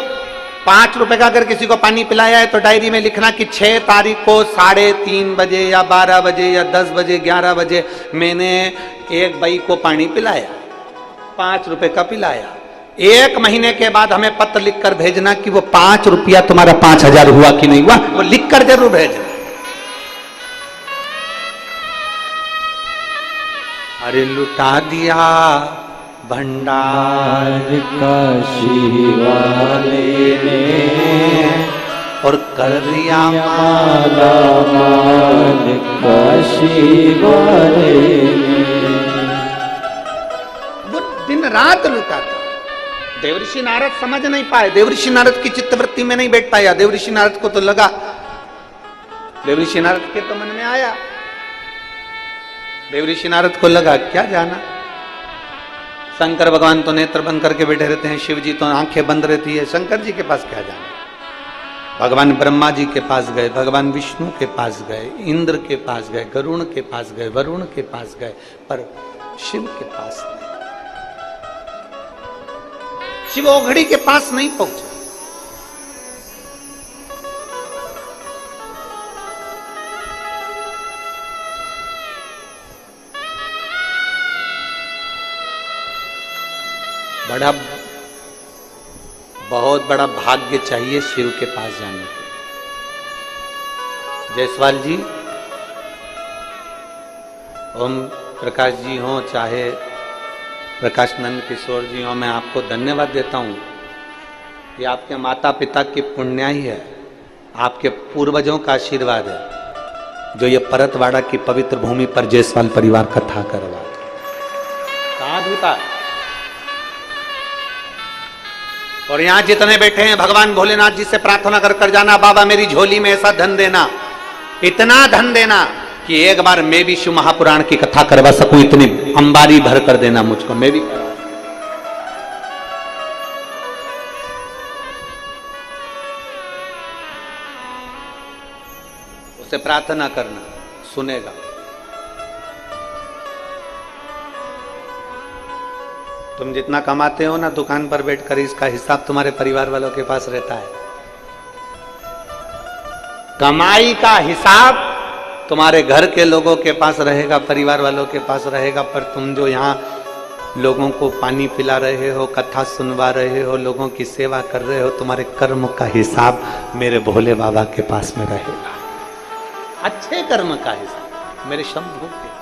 5 रुपए का अगर किसी को पानी पिलाया है तो डायरी में लिखना कि 6 तारीख को 3:30 बजे या 12 बजे या 10 बजे 11 बजे मैंने एक बाई को पानी पिलाया, 5 रुपए का पिलाया। 1 महीने के बाद हमें पत्र लिखकर भेजना कि वो 5 रुपया तुम्हारा 5,000 हुआ कि नहीं हुआ, वो लिखकर जरूर भेजना। अरे लुटा दिया भंडार काशी वाले ने और कर दिया माला माल काशी वाले ने। वो दिन रात लुटाता। देवऋषि नारद समझ नहीं पाए, देवऋषि नारद की चित्तवृत्ति में नहीं बैठ पाया। देवऋषि नारद को तो लगा, देवऋषि नारद के तो मन में आया, देवऋषि नारद को लगा क्या जाना, शंकर भगवान तो नेत्र बंद करके बैठे रहते हैं, शिव जी तो आंखें बंद रहती है, शंकर जी के पास क्या जाना। भगवान ब्रह्मा जी के पास गए, भगवान विष्णु के पास गए, इंद्र के पास गए, गरुण के पास गए, वरुण के पास गए, पर शिव के पास नहीं। शिव ओघड़ी के पास नहीं पहुंचा। बड़ा बहुत बड़ा भाग्य चाहिए शिव के पास जाने के। जायसवाल जी, ओम प्रकाश जी हों चाहे प्रकाश नंद किशोर जी हों, मैं आपको धन्यवाद देता हूं। ये आपके माता पिता की पुण्याई है, आपके पूर्वजों का आशीर्वाद है, जो ये परतवाड़ा की पवित्र भूमि पर जायसवाल परिवार कथा करवा। साधुता। और यहां जितने बैठे हैं, भगवान भोलेनाथ जी से प्रार्थना कर कर जाना, बाबा मेरी झोली में ऐसा धन देना, इतना धन देना कि एक बार मैं भी शिव महापुराण की कथा करवा सकूं, इतनी अंबारी भर कर देना मुझको, मैं भी करवा। उसे प्रार्थना करना, सुनेगा। तुम जितना कमाते हो ना दुकान पर बैठकर, इसका हिसाब तुम्हारे परिवार वालों के पास रहता है। कमाई का हिसाब तुम्हारे घर के लोगों के पास रहेगा, परिवार वालों के पास रहेगा, पर तुम जो यहाँ लोगों को पानी पिला रहे हो, कथा सुनवा रहे हो, लोगों की सेवा कर रहे हो, तुम्हारे कर्म का हिसाब मेरे भोले बाबा के पास में रहेगा। अच्छे कर्म का हिसाब मेरे शंभू के।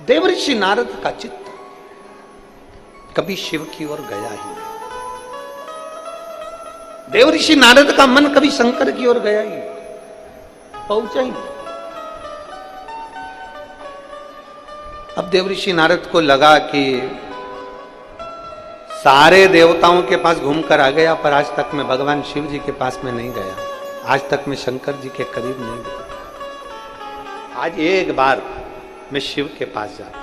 देवऋषि नारद का चित्त कभी शिव की ओर गया ही नहीं। देवऋषि नारद का मन कभी शंकर की ओर गया ही नहीं, पहुंचा ही नहीं। अब देवऋषि नारद को लगा कि सारे देवताओं के पास घूमकर आ गया, पर आज तक मैं भगवान शिव जी के पास में नहीं गया, आज तक मैं शंकर जी के करीब नहीं गया। आज एक बार मैं शिव के पास जाता,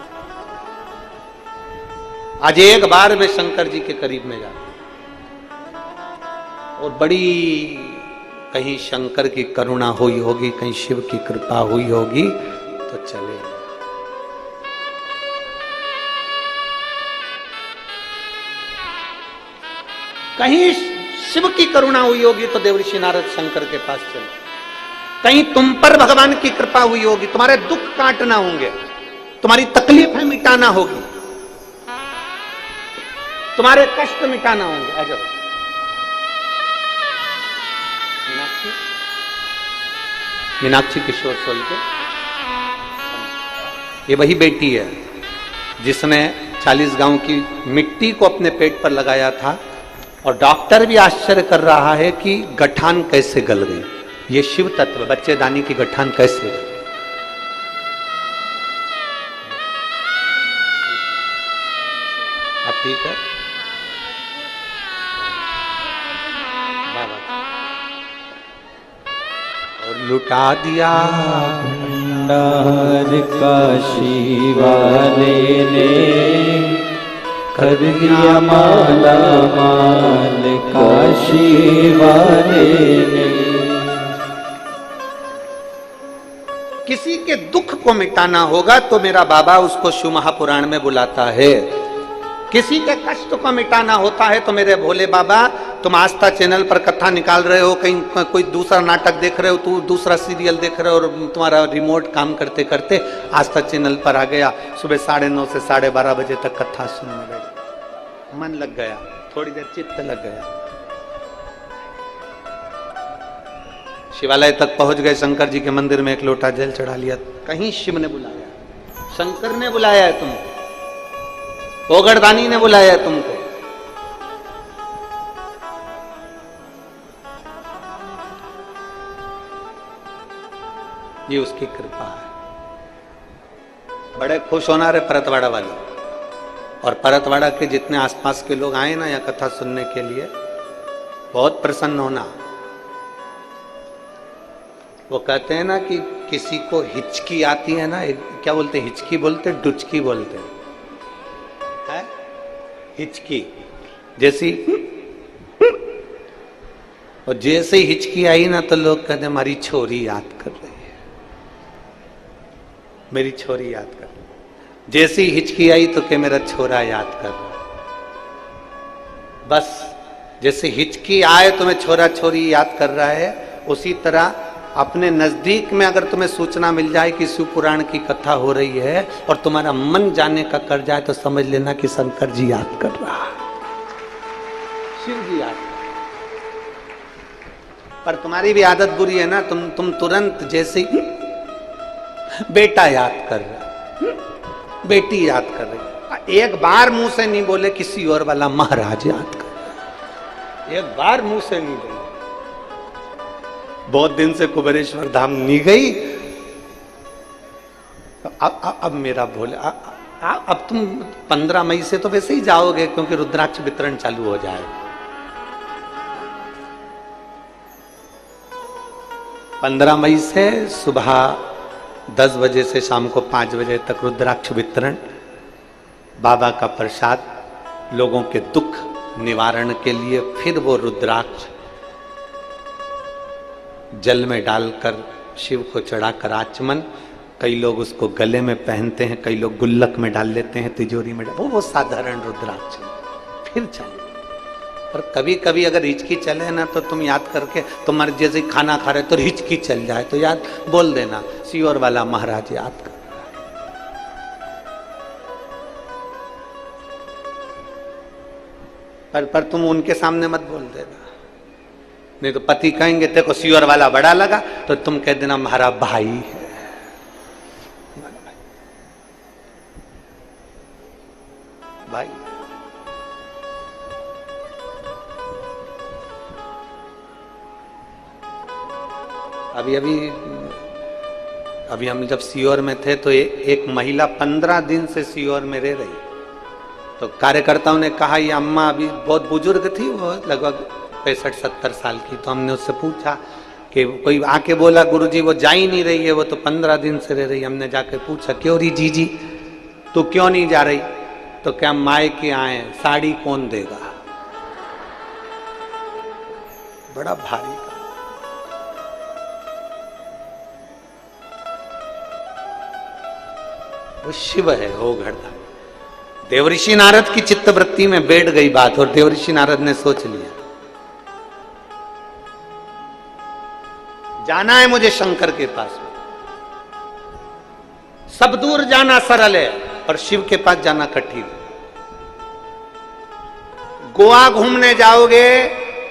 आज एक बार मैं शंकर जी के करीब में जाता, और बड़ी कहीं शंकर की करुणा हुई होगी, कहीं शिव की कृपा हुई होगी तो चले। कहीं शिव की करुणा हुई होगी तो देवऋषि नारद शंकर के पास चले। कहीं तुम पर भगवान की कृपा हुई होगी, तुम्हारे दुख काटना होंगे, तुम्हारी तकलीफें मिटाना होगी, तुम्हारे कष्ट मिटाना होंगे। आ जाओ मीनाक्षी, मीनाक्षी किशोर सोलके, ये वही बेटी है जिसने 40 गांव की मिट्टी को अपने पेट पर लगाया था और डॉक्टर भी आश्चर्य कर रहा है कि गठान कैसे गल गई। ये शिव तत्व, बच्चेदानी की गठान कैसे गई। अब ठीक है, और लुटा दिया भंडार काशी वाले ने, कर दिया माला माल काशी वाले ने। किसी के दुख को मिटाना होगा तो मेरा बाबा उसको शिव महापुराण में बुलाता है। किसी के कष्ट को मिटाना होता है तो मेरे भोले बाबा, तुम आस्था चैनल पर कथा निकाल रहे हो, कहीं कोई दूसरा नाटक देख रहे हो, तू दूसरा सीरियल देख रहे हो और तुम्हारा रिमोट काम करते करते आस्था चैनल पर आ गया, सुबह 9:30 से 12:30 बजे तक कथा सुनने लगे, मन लग गया, थोड़ी देर चित्त लग गया। शिवालय तक पहुंच गए, शंकर जी के मंदिर में एक लोटा जल चढ़ा लिया। कहीं शिव ने बुलाया, शंकर ने बुलाया है तुमको, ओगड़दानी ने बुलाया है तुमको। ये उसकी कृपा है। बड़े खुश होना रे परतवाड़ा वाले, और परतवाड़ा के जितने आसपास के लोग आए ना या कथा सुनने के लिए, बहुत प्रसन्न होना। वो कहते हैं ना कि किसी को हिचकी आती है ना, क्या बोलते हैं, हिचकी बोलते, डुचकी बोलते हैं, है? हिचकी जैसी, और जैसे हिचकी आई ना तो लोग कहते हैं हमारी छोरी याद कर रही है, मेरी छोरी याद कर रही है। जैसी हिचकी आई तो क्या मेरा छोरा याद कर रहा है। बस जैसे हिचकी आए तो मैं छोरा छोरी याद कर रहा है, उसी तरह अपने नजदीक में अगर तुम्हें सूचना मिल जाए कि शिव पुराण की कथा हो रही है और तुम्हारा मन जाने का कर जाए तो समझ लेना कि शंकर जी याद कर रहा है, शिव जी याद कर रहा है। पर तुम्हारी भी आदत बुरी है ना, तुम तुरंत जैसे बेटा याद कर रहा, बेटी याद कर रही, एक बार मुंह से नहीं बोले किसी और वाला महाराज याद कर रहा, एक बार मुंह से नहीं बोले। बहुत दिन से कुबेरेश्वर धाम नहीं गई, अब मेरा भोले, अब तुम 15 मई से तो वैसे ही जाओगे क्योंकि रुद्राक्ष वितरण चालू हो जाएगा। 15 मई से सुबह 10 बजे से शाम को 5 बजे तक रुद्राक्ष वितरण, बाबा का प्रसाद, लोगों के दुख निवारण के लिए। फिर वो रुद्राक्ष जल में डालकर शिव को चढ़ाकर आचमन, कई लोग उसको गले में पहनते हैं, कई लोग गुल्लक में डाल लेते हैं, तिजोरी में वो साधारण रुद्राक्ष। फिर चले, और कभी कभी अगर हिचकी चले ना तो तुम याद करके, तुम्हारे जैसे खाना खा रहे तो हिचकी चल जाए तो याद बोल देना सियोर वाला महाराज याद कर। पर तुम उनके सामने मत बोल देना, नहीं तो पति कहेंगे तेरे को सियोर वाला बड़ा लगा, तो तुम कह देना हमारा भाई है। भाई अभी हम जब सियोर में थे तो एक महिला 15 दिन से सियोर में रह रही, तो कार्यकर्ताओं ने कहा ये अम्मा अभी बहुत बुजुर्ग थी, वो लगभग 65-70 साल की। तो हमने उससे पूछा कि कोई आके बोला गुरुजी वो जा ही नहीं रही है, वो तो 15 दिन से रह रही। हमने जाके पूछा क्यों री जीजी तू क्यों नहीं जा रही, तो क्या माए के आए, साड़ी कौन देगा। बड़ा भारी का। वो शिव है, वो घड़ता। देवऋषि नारद की चित्तवृत्ति में बैठ गई बात, और देवऋषि नारद ने सोच लिया जाना है मुझे शंकर के पास में। सब दूर जाना सरल है, पर शिव के पास जाना कठिन है। गोवा घूमने जाओगे,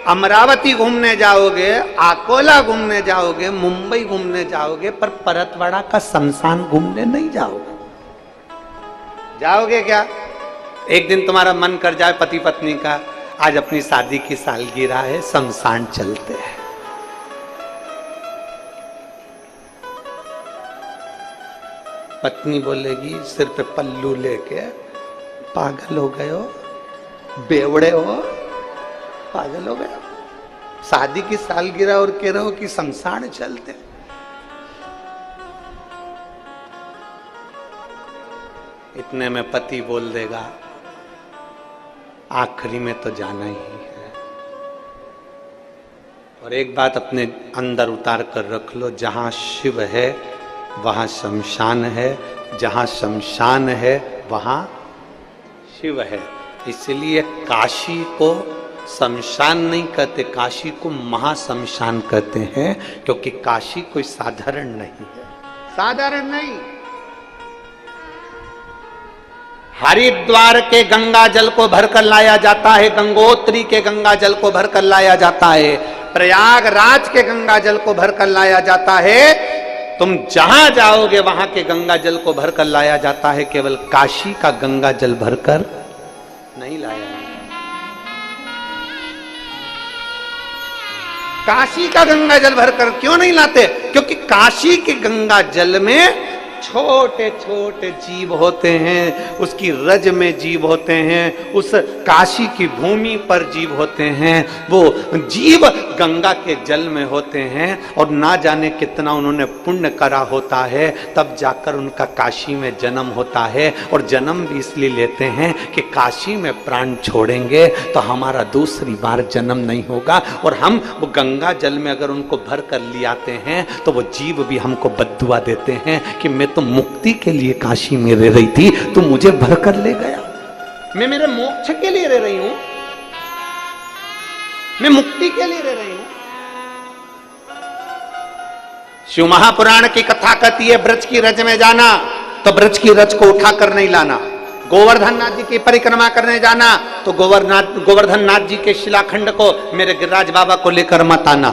अमरावती घूमने जाओगे, अकोला घूमने जाओगे, मुंबई घूमने जाओगे, पर परतवाड़ा का शमशान घूमने नहीं जाओगे। जाओगे क्या? एक दिन तुम्हारा मन कर जाए पति पत्नी का, आज अपनी शादी की सालगिरह है, शमशान चलते हैं। पत्नी बोलेगी सिर पे पल्लू लेके, पागल हो गए हो, बेवड़े हो, पागल हो गए हो, शादी की सालगिरह और कह रहे हो कि शमशान चलते। इतने में पति बोल देगा आखिरी में तो जाना ही है। और एक बात अपने अंदर उतार कर रख लो, जहां शिव है वहां शमशान है, जहां शमशान है वहां शिव है। इसलिए काशी को शमशान नहीं कहते, काशी को महाशमशान कहते हैं, क्योंकि काशी कोई साधारण नहीं है, साधारण नहीं। हरिद्वार के गंगा जल को भरकर लाया जाता है, गंगोत्री के गंगा जल को भरकर लाया जाता है, प्रयागराज के गंगा जल को भरकर लाया जाता है। तुम जहां जाओगे वहां के गंगा जल को भरकर लाया जाता है, केवल काशी का गंगा जल भरकर नहीं लाया जाता। काशी का गंगा जल भरकर क्यों नहीं लाते? क्योंकि काशी के गंगा जल में छोटे छोटे जीव होते हैं, उसकी रज में जीव होते हैं, उस काशी की भूमि पर जीव होते हैं। वो जीव गंगा के जल में होते हैं और ना जाने कितना उन्होंने पुण्य करा होता है, तब जाकर उनका काशी में जन्म होता है। और जन्म भी इसलिए लेते हैं कि काशी में प्राण छोड़ेंगे तो हमारा दूसरी बार जन्म नहीं होगा। और हम वो गंगा जल में अगर उनको भर कर ले आते हैं तो वो जीव भी हमको बद्दुआ देते हैं कि मैं तो मुक्ति के लिए काशी में रह रही थी, तू मुझे भर कर ले गया। मैं मेरे मोक्ष के लिए रह रही हूं, मैं मुक्ति के लिए रह रही हूं। शिव महापुराण की कथा कहती है ब्रज की रज में जाना तो ब्रज की रज को उठाकर नहीं लाना, गोवर्धन नाथ जी की परिक्रमा करने जाना तो गोवर्धन नाथ जी के शिलाखंड को मेरे गिरिराज बाबा को लेकर मत आना।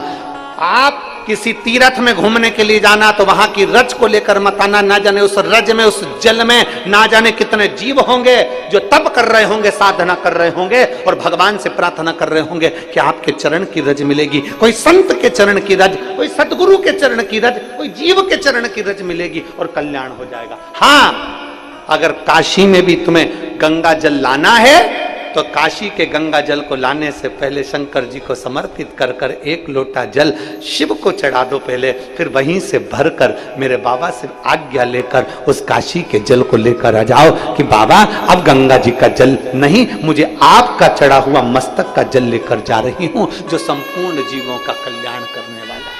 आप किसी तीर्थ में घूमने के लिए जाना तो वहां की रज को लेकर मत आना। ना जाने उस रज में, उस जल में ना जाने कितने जीव होंगे जो तप कर रहे होंगे, साधना कर रहे होंगे और भगवान से प्रार्थना कर रहे होंगे कि आपके चरण की रज मिलेगी। कोई संत के चरण की रज, कोई सतगुरु के चरण की रज, कोई जीव के चरण की रज मिलेगी और कल्याण हो जाएगा। हाँ, अगर काशी में भी तुम्हें गंगा जल लाना है तो काशी के गंगा जल को लाने से पहले शंकर जी को समर्पित कर कर एक लोटा जल शिव को चढ़ा दो पहले, फिर वहीं से भरकर मेरे बाबा से आज्ञा लेकर उस काशी के जल को लेकर आ जाओ कि बाबा अब गंगा जी का जल नहीं, मुझे आपका चढ़ा हुआ मस्तक का जल लेकर जा रही हूं जो संपूर्ण जीवों का कल्याण करने वाला है।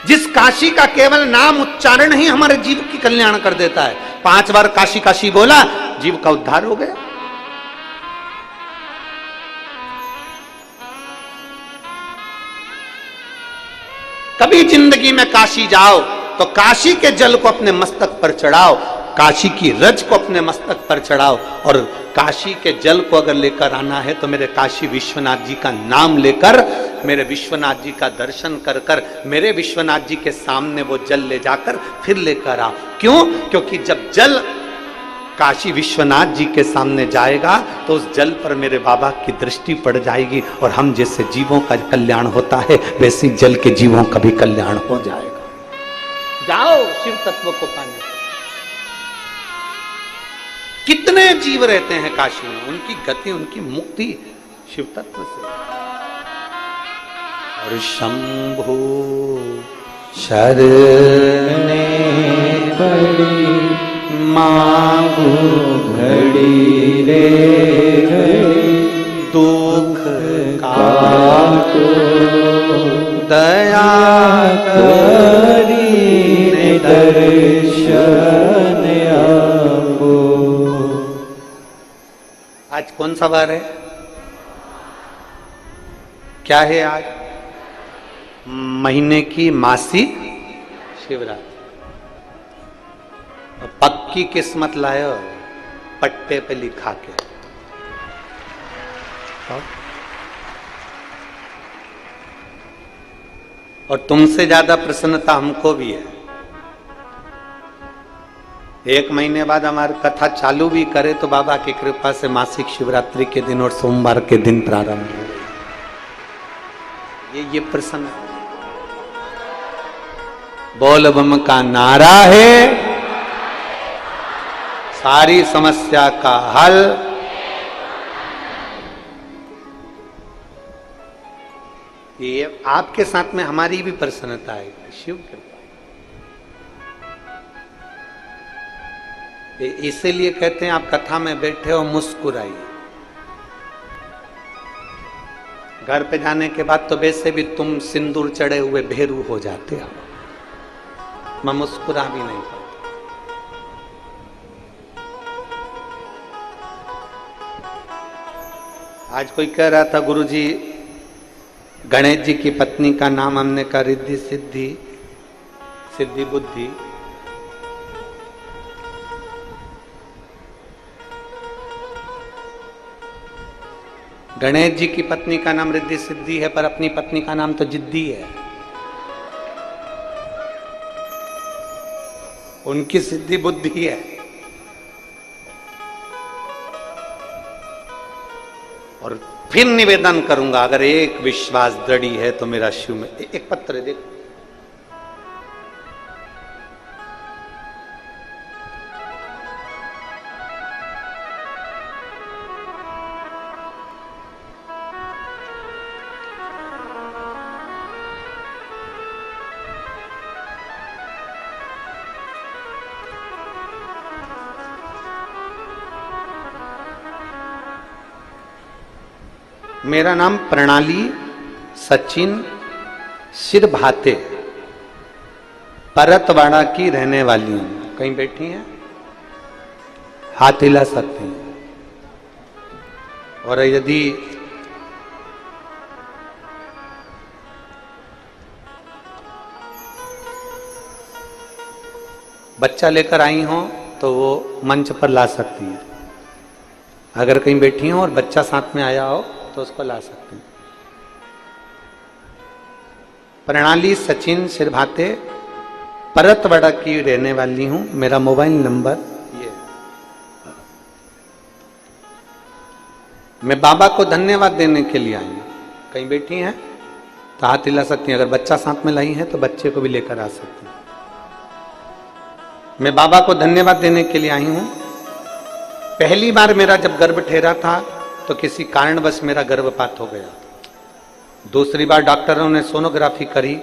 जिस काशी का केवल नाम उच्चारण ही हमारे जीव की कल्याण कर देता है। 5 बार काशी काशी बोला, जीव का उद्धार हो गया। कभी जिंदगी में काशी जाओ तो काशी के जल को अपने मस्तक पर चढ़ाओ, काशी की रज को अपने मस्तक पर चढ़ाओ। और काशी के जल को अगर लेकर आना है तो मेरे काशी विश्वनाथ जी का नाम लेकर, मेरे विश्वनाथ जी का दर्शन कर कर, मेरे विश्वनाथ जी के सामने वो जल ले जाकर फिर लेकर आओ। क्यों? क्योंकि जब जल काशी विश्वनाथ जी के सामने जाएगा तो उस जल पर मेरे बाबा की दृष्टि पड़ जाएगी और हम जैसे जीवों का कल्याण होता है वैसे जल के जीवों का भी कल्याण हो जाएगा। जाओ शिव तत्व को पाने। कितने जीव रहते हैं काशी में, उनकी गति, उनकी मुक्ति शिव तत्व से। और शंभु शरणे पड़ी मांगू घड़ी रे घड़ी, दुख काटो दया करी दर्शन आपो। आज कौन सा वार है? क्या है आज? महीने की मासिक शिवरात्रि। पक्की किस्मत लायो पट्टे पे लिखा के। और तुमसे ज्यादा प्रसन्नता हमको भी है। 1 महीने बाद हमारी कथा चालू भी करे तो बाबा की कृपा से मासिक शिवरात्रि के दिन और सोमवार के दिन प्रारंभ हो। ये प्रसंग बोल बम का नारा है, सारी समस्या का हल। ये आपके साथ में हमारी भी प्रसन्नता है, शिव कृपा। इसीलिए कहते हैं आप कथा में बैठे हो मुस्कुराइए। घर पे जाने के बाद तो वैसे भी तुम सिंदूर चढ़े हुए भेरू हो जाते हो, मैं मुस्कुरा भी नहीं पाता। आज कोई कह रहा था गुरुजी गणेश जी की पत्नी का नाम हमने कहा रिद्धि सिद्धि, सिद्धि बुद्धि। गणेश जी की पत्नी का नाम रिद्धि सिद्धि है, पर अपनी पत्नी का नाम तो जिद्दी है। उनकी सिद्धि बुद्धि है। और फिर निवेदन करूंगा, अगर एक विश्वास दृढ़ी है तो मेरा शिव में एक पत्र देखो। मेरा नाम प्रणाली सचिन सिरभाते, परतवाड़ा की रहने वाली हूं। कहीं बैठी हैं, हाथ हिला सकते हैं। और यदि बच्चा लेकर आई हो तो वो मंच पर ला सकती हैं। अगर कहीं बैठी हो और बच्चा साथ में आया हो तो उसको ला सकते हैं। प्रणाली सचिन सिरभाते, परतवाड़ा की रहने वाली हूं। मेरा मोबाइल नंबर ये। मैं बाबा को धन्यवाद देने के लिए आई हूं। कहीं बैठी हैं तो हाथ हिला सकती हैं। अगर बच्चा साथ में लाई है तो बच्चे को भी लेकर आ सकती हैं। मैं बाबा को धन्यवाद देने के लिए आई हूं। पहली बार मेरा जब गर्भ ठहरा था तो किसी कारणवश मेरा गर्भपात हो गया। दूसरी बार डॉक्टरों ने सोनोग्राफी करी,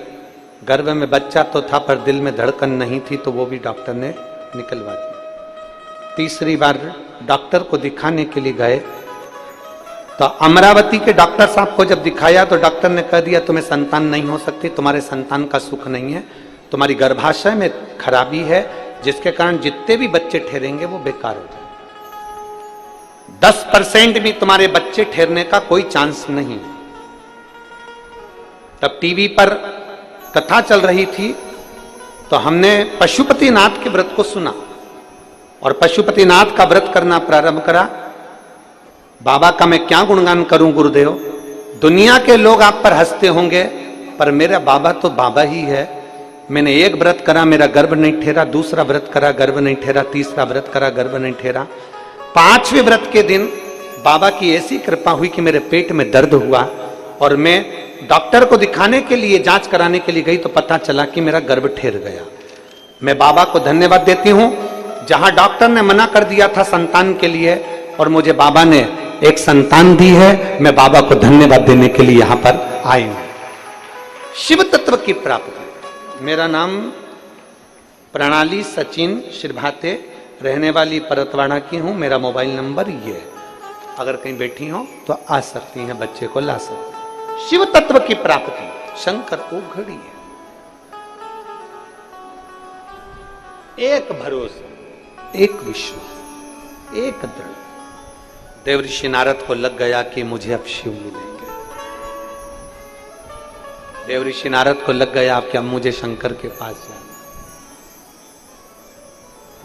गर्भ में बच्चा तो था पर दिल में धड़कन नहीं थी, तो वो भी डॉक्टर ने निकलवा दी। तीसरी बार डॉक्टर को दिखाने के लिए गए तो अमरावती के डॉक्टर साहब को जब दिखाया तो डॉक्टर ने कह दिया तुम्हें संतान नहीं हो सकती, तुम्हारे संतान का सुख नहीं है, तुम्हारी गर्भाशय में खराबी है, जिसके कारण जितने भी बच्चे ठहरेंगे वो बेकार हो जाए। 10% भी तुम्हारे बच्चे ठहरने का कोई चांस नहीं। तब टीवी पर कथा चल रही थी तो हमने पशुपतिनाथ के व्रत को सुना और पशुपतिनाथ का व्रत करना प्रारंभ करा। बाबा का मैं क्या गुणगान करूं गुरुदेव, दुनिया के लोग आप पर हंसते होंगे पर मेरा बाबा तो बाबा ही है। मैंने एक व्रत करा, मेरा गर्भ नहीं ठहरा, दूसरा व्रत करा, गर्भ नहीं ठहरा, तीसरा व्रत करा, गर्भ नहीं ठहरा। 5वें व्रत के दिन बाबा की ऐसी कृपा हुई कि मेरे पेट में दर्द हुआ और मैं डॉक्टर को दिखाने के लिए, जांच कराने के लिए गई तो पता चला कि मेरा गर्भ ठहर गया। मैं बाबा को धन्यवाद देती हूं, जहां डॉक्टर ने मना कर दिया था संतान के लिए और मुझे बाबा ने एक संतान दी है। मैं बाबा को धन्यवाद देने के लिए यहां पर आई हूं। शिव तत्व की प्राप्ति। मेरा नाम प्रणाली सचिन सिरभाते, रहने वाली परतवाड़ा की हूं। मेरा मोबाइल नंबर ये है। अगर कहीं बैठी हो तो आ सकती हैं, बच्चे को ला सकती हैं। शिव तत्व की प्राप्ति शंकर को घड़ी है। एक भरोसा, एक विश्वास, एक दृढ़। देवऋषि नारद को लग गया कि मुझे अब शिव मिलेंगे। देवऋषि नारद को लग गया कि अब मुझे शंकर के पास जाना।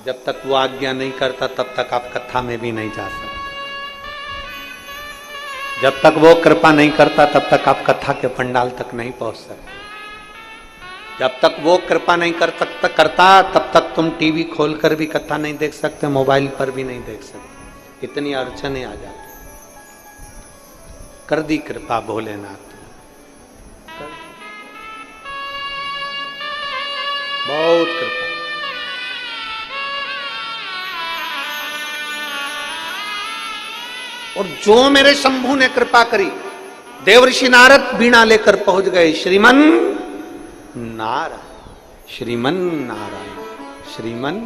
जब तक वो आज्ञा नहीं करता तब तक आप कथा में भी नहीं जा सकते। जब तक वो कृपा नहीं करता तब तक आप कथा के पंडाल तक नहीं पहुंच सकते। जब तक वो कृपा नहीं करता तब अब तक तुम टीवी खोलकर भी कथा नहीं देख सकते, मोबाइल पर भी नहीं देख सकते, इतनी अड़चने आ जाती। कर दी कृपा भोलेनाथ, बहुत कृपा। और जो मेरे शंभू ने कृपा करी, देवर्षि नारद बीणा लेकर पहुंच गए। श्रीमन नारायण, श्रीमन नारायण, श्रीमन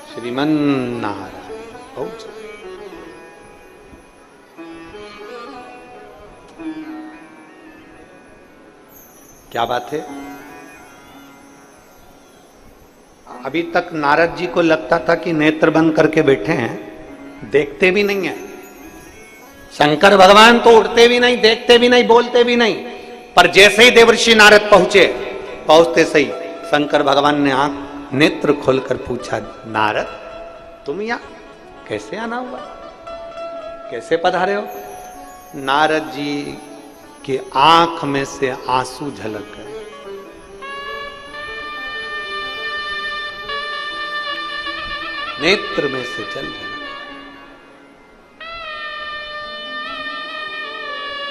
श्रीमन नारायण पहुंच। क्या बात है। अभी तक नारद जी को लगता था कि नेत्र बंद करके बैठे हैं, देखते भी नहीं है। शंकर भगवान तो उठते भी नहीं, देखते भी नहीं, बोलते भी नहीं। पर जैसे ही देवर्षि नारद पहुंचे, पहुंचते सही शंकर भगवान ने आंख नेत्र खोलकर पूछा, नारद तुम यहां कैसे आना हुआ, कैसे पधारे हो। नारद जी की आंख में से आंसू झलक गए। नेत्र में से जल झलक।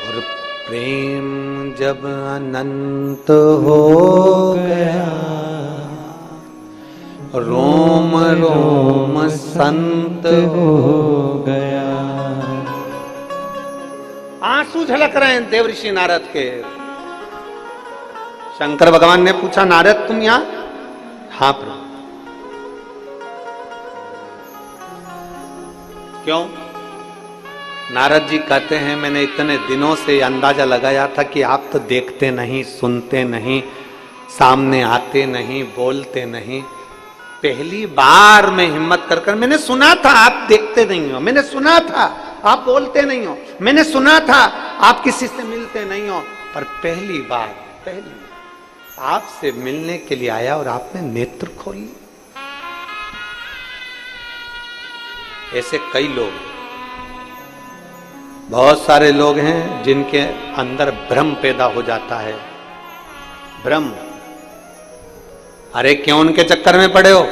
और प्रेम जब अनंत हो गया, रोम रोम संत हो गया। आंसू झलक रहे हैं देवर्षि नारद के। शंकर भगवान ने पूछा, नारद तुम यहां? हाँ प्रभु। क्यों? नारद जी कहते हैं, मैंने इतने दिनों से अंदाजा लगाया था कि आप तो देखते नहीं, सुनते नहीं, सामने आते नहीं, बोलते नहीं। पहली बार मैं हिम्मत कर मैंने सुना था आप देखते नहीं हो, मैंने सुना था आप बोलते नहीं हो, मैंने सुना था आप किसी से मिलते नहीं हो, पर पहली बार आपसे मिलने के लिए आया और आपने नेत्र खोल लिए। ऐसे कई लोग, बहुत सारे लोग हैं जिनके अंदर भ्रम पैदा हो जाता है। भ्रम, अरे क्यों उनके चक्कर में पड़े हो,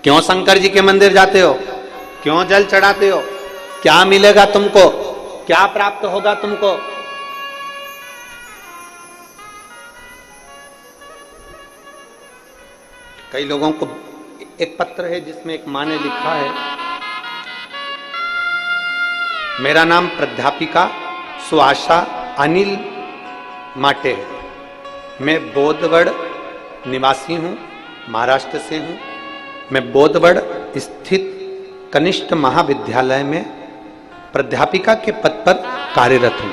क्यों शंकर जी के मंदिर जाते हो, क्यों जल चढ़ाते हो, क्या मिलेगा तुमको, क्या प्राप्त होगा तुमको। कई लोगों को एक पत्र है जिसमें एक माँ ने लिखा है, मेरा नाम प्राध्यापिका सुआशा अनिल माटे है, मैं बोधगढ़ निवासी हूं, महाराष्ट्र से हूं। मैं बोधगढ़ स्थित कनिष्ठ महाविद्यालय में प्राध्यापिका के पद पर कार्यरत हूं।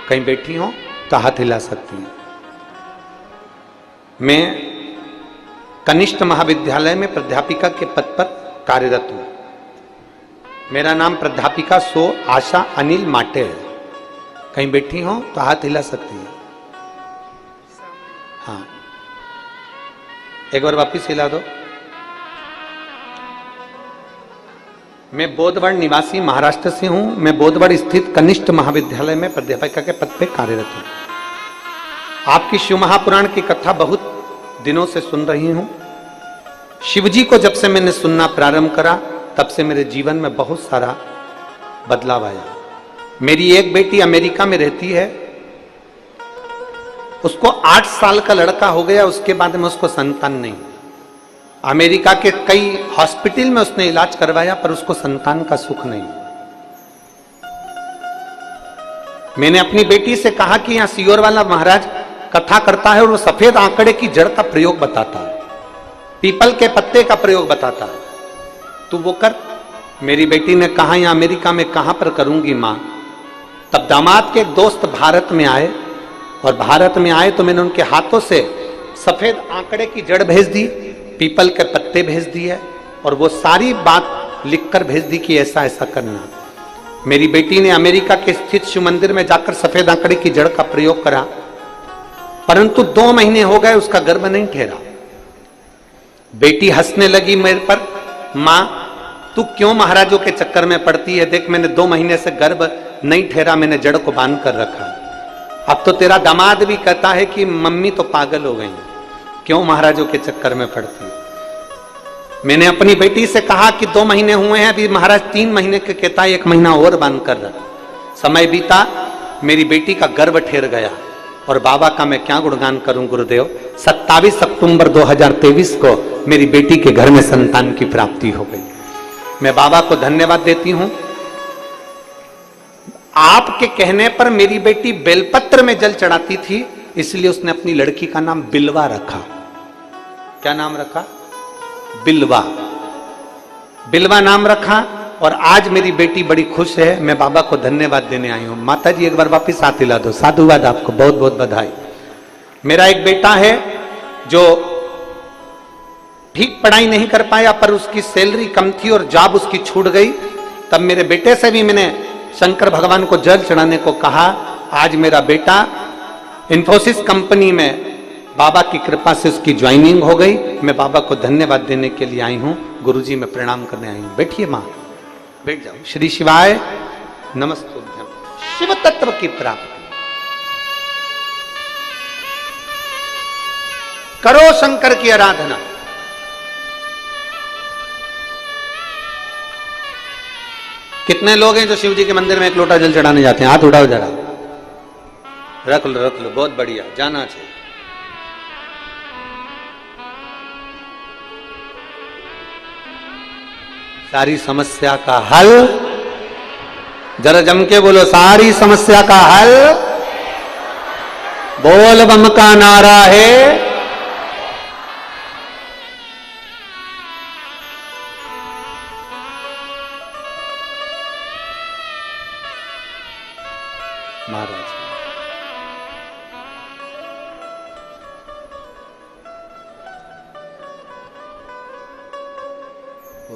कहीं बैठी हो तो हाथ हिला सकती हैं। मैं कनिष्ठ महाविद्यालय में प्राध्यापिका के पद पर कार्यरत हूं। मेरा नाम प्राध्यापिका सो आशा अनिल माटे है। कहीं बैठी हो तो हाथ हिला सकती है। हाँ, एक बार वापिस हिला दो। मैं बोधगढ़ निवासी महाराष्ट्र से हूं। मैं बोधगढ़ स्थित कनिष्ठ महाविद्यालय में प्राध्यापिका के पद पर कार्यरत हूं। आपकी शिव महापुराण की कथा बहुत दिनों से सुन रही हूं। शिवजी को जब से मैंने सुनना प्रारंभ करा, तब से मेरे जीवन में बहुत सारा बदलाव आया। मेरी एक बेटी अमेरिका में रहती है, उसको 8 साल का लड़का हो गया, उसके बाद में उसको संतान नहीं। अमेरिका के कई हॉस्पिटल में उसने इलाज करवाया, पर उसको संतान का सुख नहीं। मैंने अपनी बेटी से कहा कि यहां सियोर वाला महाराज कथा करता है और वो सफेद आंकड़े की जड़ का प्रयोग बताता है, पीपल के पत्ते का प्रयोग बताता है, तू वो कर। मेरी बेटी ने कहा, यहां अमेरिका में कहां पर करूंगी मां। तब दामाद के एक दोस्त भारत में आए, और भारत में आए तो मैंने उनके हाथों से सफेद आंकड़े की जड़ भेज दी, पीपल के पत्ते भेज दिए, और वो सारी बात लिखकर भेज दी कि ऐसा ऐसा करना। मेरी बेटी ने अमेरिका के स्थित शिव मंदिर में जाकर सफेद आंकड़े की जड़ का प्रयोग करा, परंतु 2 महीने हो गए, उसका गर्भ नहीं ठहरा। बेटी हंसने लगी मेरे पर, मां तू क्यों महाराजों के चक्कर में पड़ती है, देख मैंने 2 महीने से गर्भ नहीं ठहरा, मैंने जड़ को बांध कर रखा। अब तो तेरा दामाद भी कहता है कि मम्मी तो पागल हो गई, क्यों महाराजों के चक्कर में पड़ती हो? मैंने अपनी बेटी से कहा कि 2 महीने हुए हैं, अभी महाराज 3 महीने के कहता है 1 महीना और बांध कर रख। समय बीता, मेरी बेटी का गर्भ ठेर गया और बाबा का मैं क्या गुणगान करूं गुरुदेव। 27 अक्टूबर 2023 को मेरी बेटी के घर में संतान की प्राप्ति हो गई। मैं बाबा को धन्यवाद देती हूं। आपके कहने पर मेरी बेटी बेलपत्र में जल चढ़ाती थी, इसलिए उसने अपनी लड़की का नाम बिलवा रखा। क्या नाम रखा? बिलवा। बिलवा नाम रखा और आज मेरी बेटी बड़ी खुश है। मैं बाबा को धन्यवाद देने आई हूं। माता जी एक बार वापिस हाथ हिला दो। साधुवाद, आपको बहुत बहुत बधाई। मेरा एक बेटा है जो ठीक पढ़ाई नहीं कर पाया, पर उसकी सैलरी कम थी और जॉब उसकी छूट गई। तब मेरे बेटे से भी मैंने शंकर भगवान को जल चढ़ाने को कहा। आज मेरा बेटा इंफोसिस कंपनी में बाबा की कृपा से उसकी ज्वाइनिंग हो गई। मैं बाबा को धन्यवाद देने के लिए आई हूं। गुरुजी मैं प्रणाम करने आई हूं। बैठिए मां, बैठ जाओ। श्री शिवाय नमस्तुभ्यम। शिव तत्व की प्राप्ति करो, शंकर की आराधना। कितने लोग हैं जो शिव जी के मंदिर में 1 लोटा जल चढ़ाने जाते हैं? हाथ उठाओ जरा। रख लो, रख लो, बहुत बढ़िया, जाना चाहिए। सारी समस्या का हल, जरा जम के बोलो, सारी समस्या का हल बोल बम का नारा है। महाराज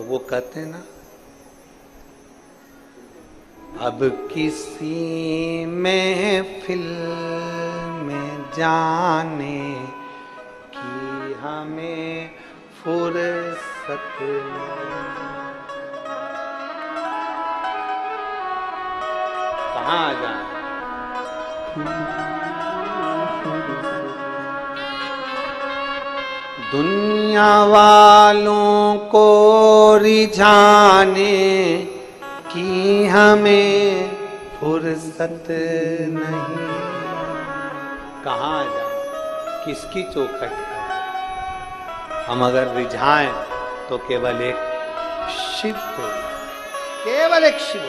वो कहते हैं ना, अब किसी महफिल में जाने की हमें फुर्सत कहाँ जाए। दुनिया वालों को रिझाने की हमें फुर्सत नहीं। कहाँ जाए, किसकी चौखट है? हम अगर रिझाएं तो केवल एक शिव को, केवल एक शिव,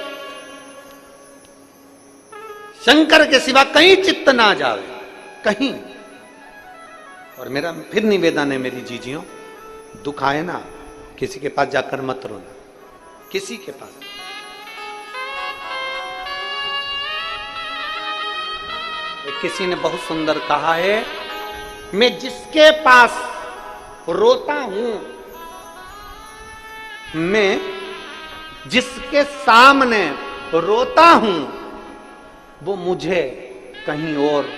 शंकर के सिवा कहीं चित्त ना जावे, कहीं। और मेरा फिर निवेदन है मेरी जीजियों, दुख आए ना, किसी के पास जाकर मत रोना, किसी के पास। किसी ने बहुत सुंदर कहा है, मैं जिसके पास रोता हूं, मैं जिसके सामने रोता हूं, वो मुझे कहीं और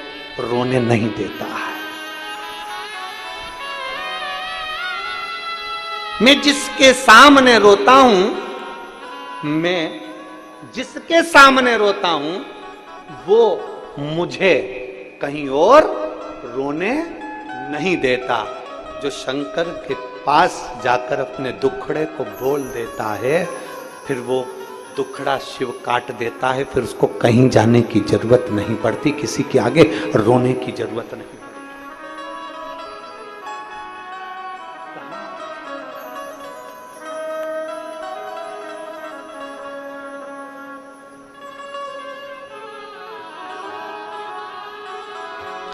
रोने नहीं देता है। मैं जिसके सामने रोता हूं, मैं जिसके सामने रोता हूं, वो मुझे कहीं और रोने नहीं देता। जो शंकर के पास जाकर अपने दुखड़े को बोल देता है, फिर वो दुखड़ा शिव काट देता है, फिर उसको कहीं जाने की जरूरत नहीं पड़ती, किसी के आगे रोने की जरूरत नहीं पड़ती।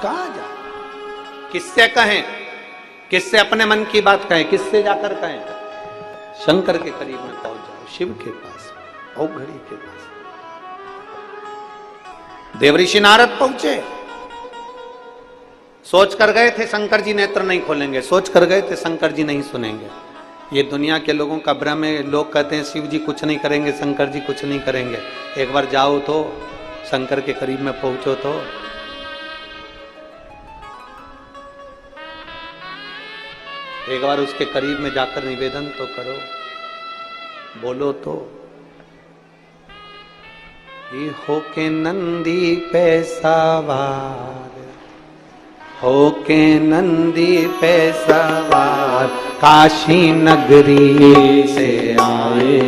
कहां जा, किससे कहें, किससे अपने मन की बात कहें, किससे जाकर कहें? शंकर के करीब में पहुंच जाओ, शिव के पास, औघड़ी के पास। देवऋषि नारद पहुंचे, सोच कर गए थे शंकर जी नेत्र नहीं खोलेंगे, सोच कर गए थे शंकर जी नहीं सुनेंगे। ये दुनिया के लोगों का भ्रम है। लोग कहते हैं शिव जी कुछ नहीं करेंगे, शंकर जी कुछ नहीं करेंगे। एक बार जाओ तो, शंकर के करीब में पहुंचो तो। एक बार उसके करीब में जाकर निवेदन तो करो, बोलो तो। ये हो के नंदी पे सवार, होके नंदी पे सवार काशी नगरी से आए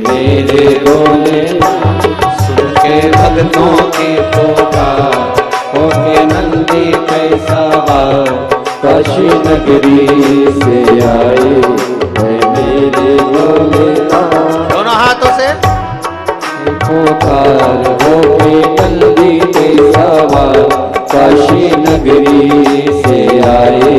मेरे भोलेनाथ। सुन के भक्तों की पुकार होके नंदी पे सवार काशी नगरी से आए मेरे भोलेनाथ। दोनों हाथों से पुकार होके नंदी पे सवार काशी नगरी से आए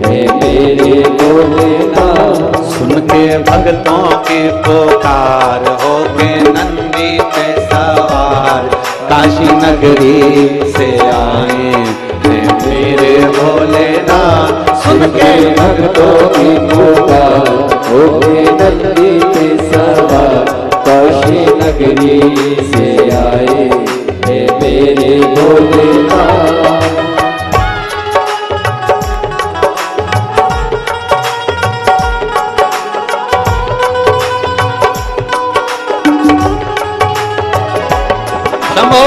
मेरे भोलेनाथ। सुन के भक्तों की पुकार होके नंदी पे सवार काशी नगरी से आए मेरे भोलेनाथ। सुन के भक्तों की पुकार होके नंदी पे सवार काशी नगरी से आए मेरे भोलेनाथ। शंभो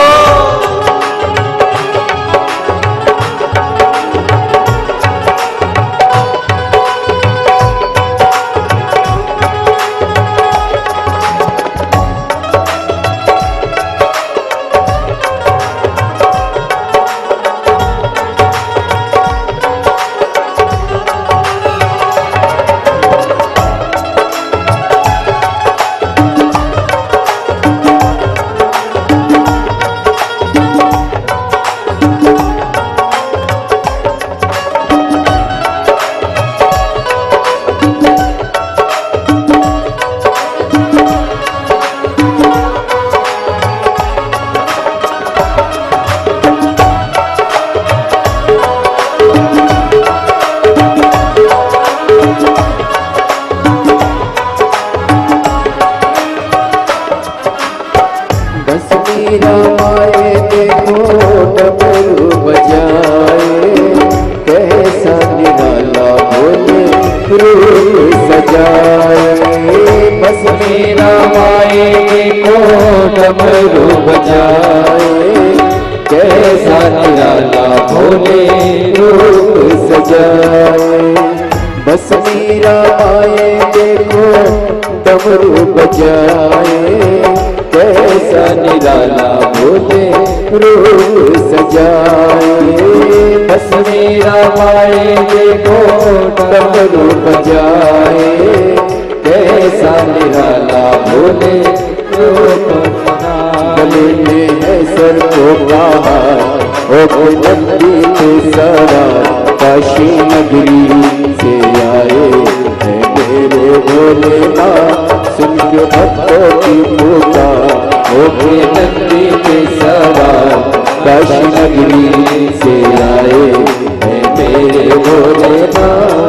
डमरू बजाए कैसा निराला भोले रूप सजाए। बस मीरा आए देखो डमरू बजाए कैसा निराला भोले रूप सजाए। बस मीरा आए देखो डमरू बजाए कैसा निराला भोले गले में है सर को कहा ओ नंदी पे सवार काशी नगरी से आए हैं मेरे भोलेनाथ। सुन के भक्तों की पुकार ओ नंदी पे सवार काशी नगरी से आए हैं मेरे भोलेनाथ।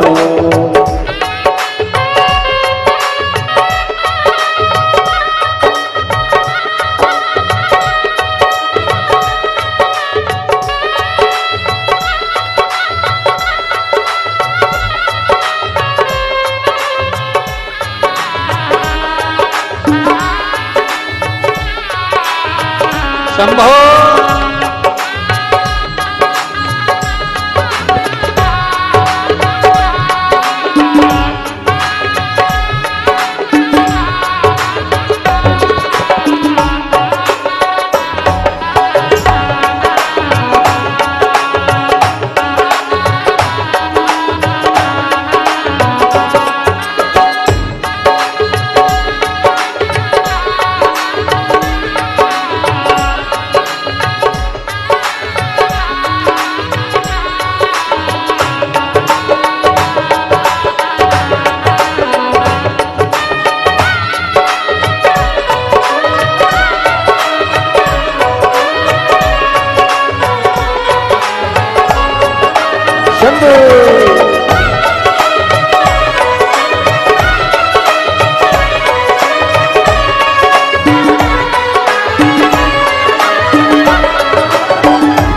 शंभो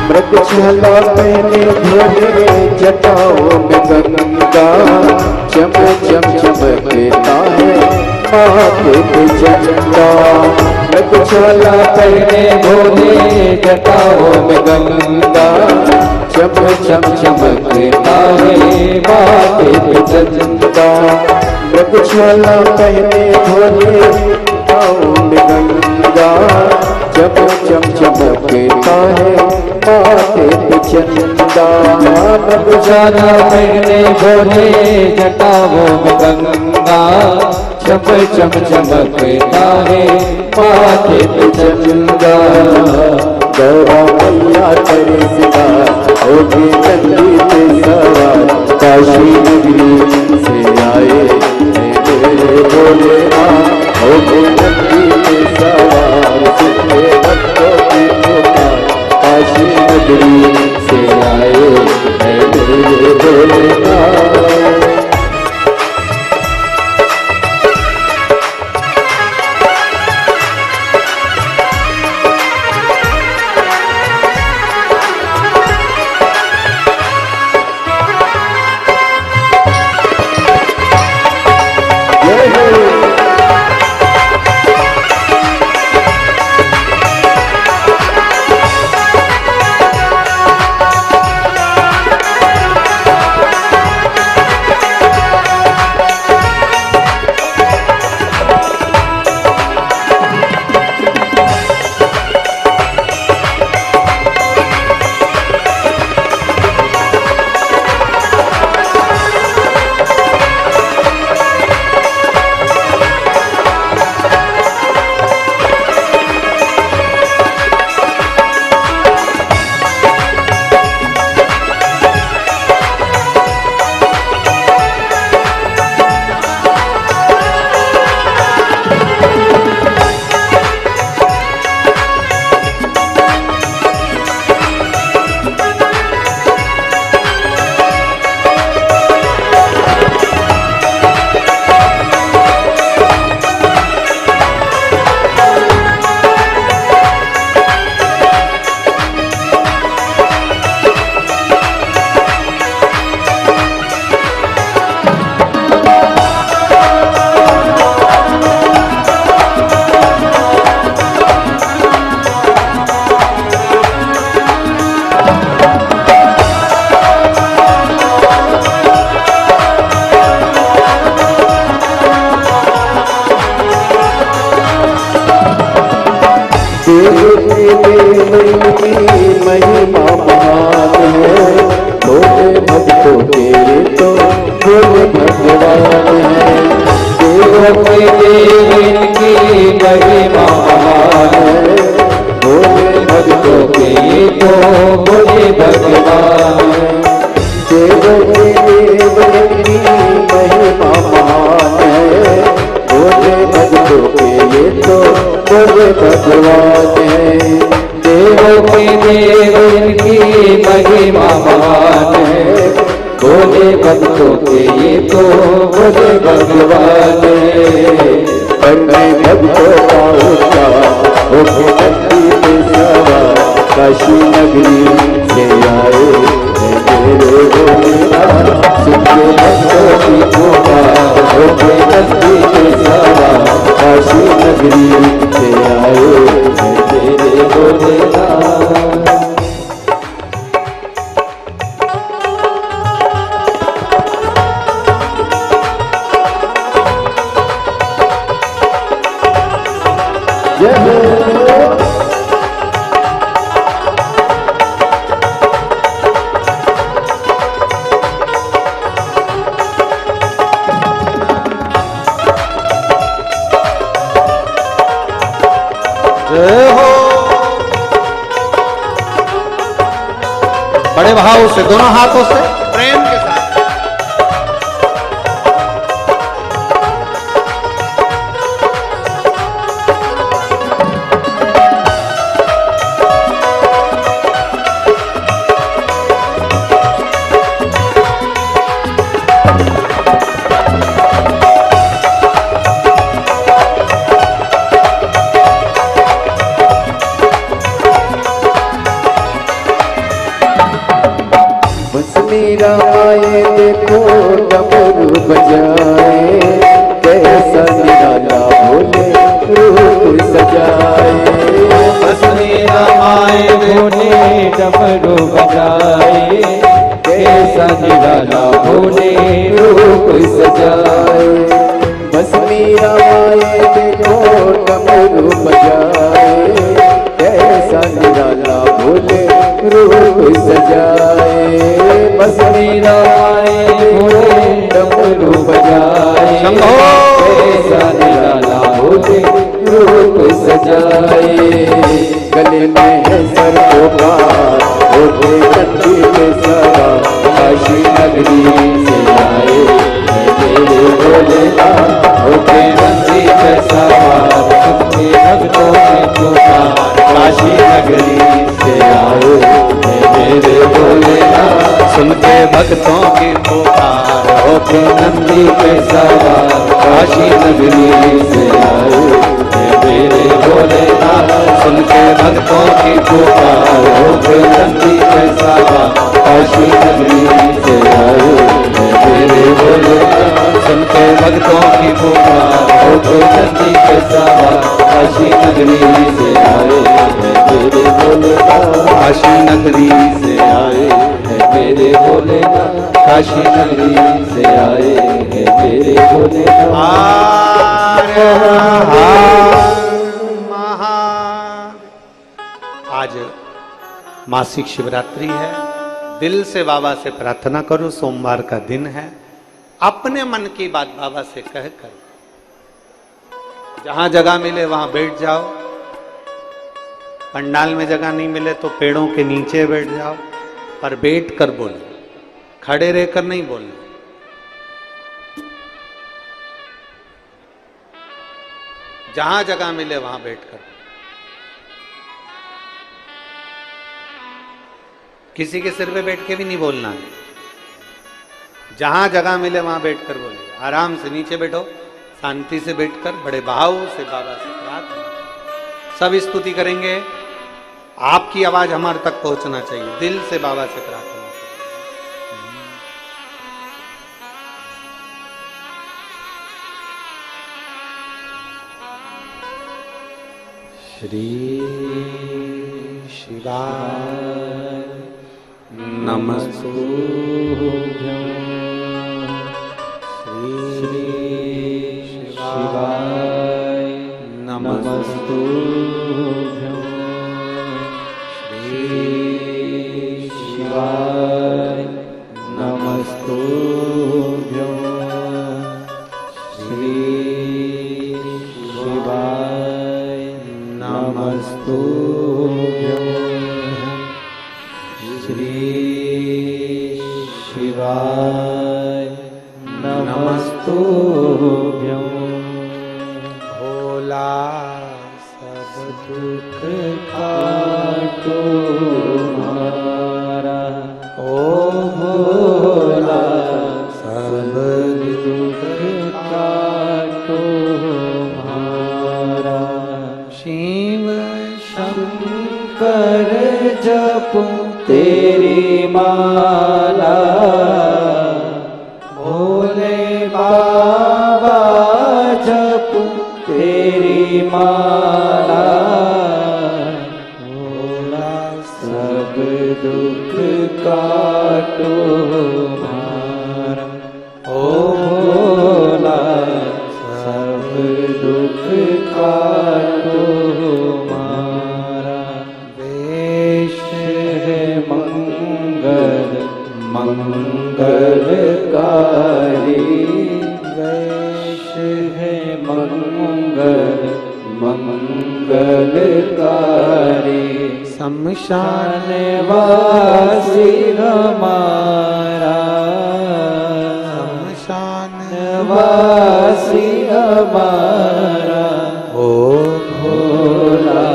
मृगशाला पहने भोले जटाओं में गंगा चम चम चमकता है माथे पे झंडा। मृगशाला पहने भोले जटाओं में गंगा चम चम चमकता है माथे पे चंदा। मृगशाला पहने भोले पाँव में गंगा, चम चम चमकता है माथे पे चंदा। मृगशाला पहने भोले जटाओं में गंगा, चम चम चमकता है माथे पे चंदा। गौरा मैया करे सिवा होगी नंदी पे सवार, काशी नगरी से आए मेरे भोलेनाथ। होगी नंदी पे सवार सुनते भक्तों की पुकार, काशी नगरी से आए मेरे भोलेनाथ। महिमा महान है, भोले भक्तों के तो भोले भगवान है। देवों के देव इनकी महिमा महान है, भोले भक्तों के तो भोले भगवान है। देवों के देव इनकी महिमा महान है, भोले भक्तों के तो भोले भगवान है। देवों के देव इनकी महिमा महान है, भोले भक्तों के ये तो भोले भगवान है। बड़े भक्तों का उद्धार होके नंदी पे सवार, काशी नगरी से आए मेरे भोलेनाथ। सुनते भक्तों की पुकार होके नंदी पे सवार, काशी नगरी से आए मेरे भोलेनाथ। बड़े भाव से दोनों हाथों से प्रेम के साथ मीरा आए देखो डमरू बजाए, कैसा निराला भोले रूप सजाए। बस मेरा आए भोले डमरू बजाए, कैसा निराला भोले रूप सजाए। बस मीरा माए देखो डमरू बजाए, कैसा निराला भोले रूप सजाए। बस मीरा माए भोले डमरू बजाए, कैसा निराला भोले रूप सजाए। गले में है सर्पोकार होके कंठी पे सवार, काशी नगरी से आए मेरे भोलेनाथ। होके नंदी पे सवार अपने भक्तों में पुकार, काशी नगरी से आए मेरे भोलेनाथ। सुन के भक्तों की पुकार, होके नंदी पे सवार काशी नगरी से आए मेरे भोलेनाथ। सुन के भक्तों की पुकार, होके नंदी पे सवार काशी नगरी से आए मेरे भोलेनाथ। सुन के भक्तों की पुकार, होके नंदी पे सवार काशी नगरी से आए मेरे भोलेनाथ। काशी नगरी से आए हैं मेरे भोलेनाथ, काशी नगरी से आए हैं मेरे भोलेनाथ। आज मासिक शिवरात्रि है। दिल से बाबा से प्रार्थना करो, सोमवार का दिन है। अपने मन की बात बाबा से कहकर जहां जगह मिले वहां बैठ जाओ। पंडाल में जगह नहीं मिले तो पेड़ों के नीचे बैठ जाओ, पर बैठ कर बोलो, खड़े रहकर नहीं बोलना। जहां जगह मिले वहां बैठकर। किसी के सिर पे बैठ के भी नहीं बोलना है, जहां जगह मिले वहां बैठकर बोले। आराम से नीचे बैठो, शांति से बैठकर बड़े भाव से बाबा से प्रार्थना। सब स्तुति करेंगे, आपकी आवाज हमारे तक पहुंचना चाहिए। दिल से बाबा से प्रार्थना। श्री शिवाय नमस्तुभ्यं। श्री शिवाय नमस्तुभ्यं। श्री शिवाय नमस्तुभ्यं। श्री शिवाय नमस्तुभ्यं। श्री शिवाय नमस्तुभ्यं। भोला सब दुख काटो हमारा, ओ भोला सब दुख काटो हमारा। शिव शंकर जपूं तेरी माला, भोले बाबा जपूं तेरी माला। भोला सब दुख काटो हमारा, ओ भोला सब दुख काटो हमारा। वेश है मंगल मंगलकारी, वेश है मंगल मंगलकारी। शमशान वासी हमारा, शमशान वासी हमारा। ओ भोला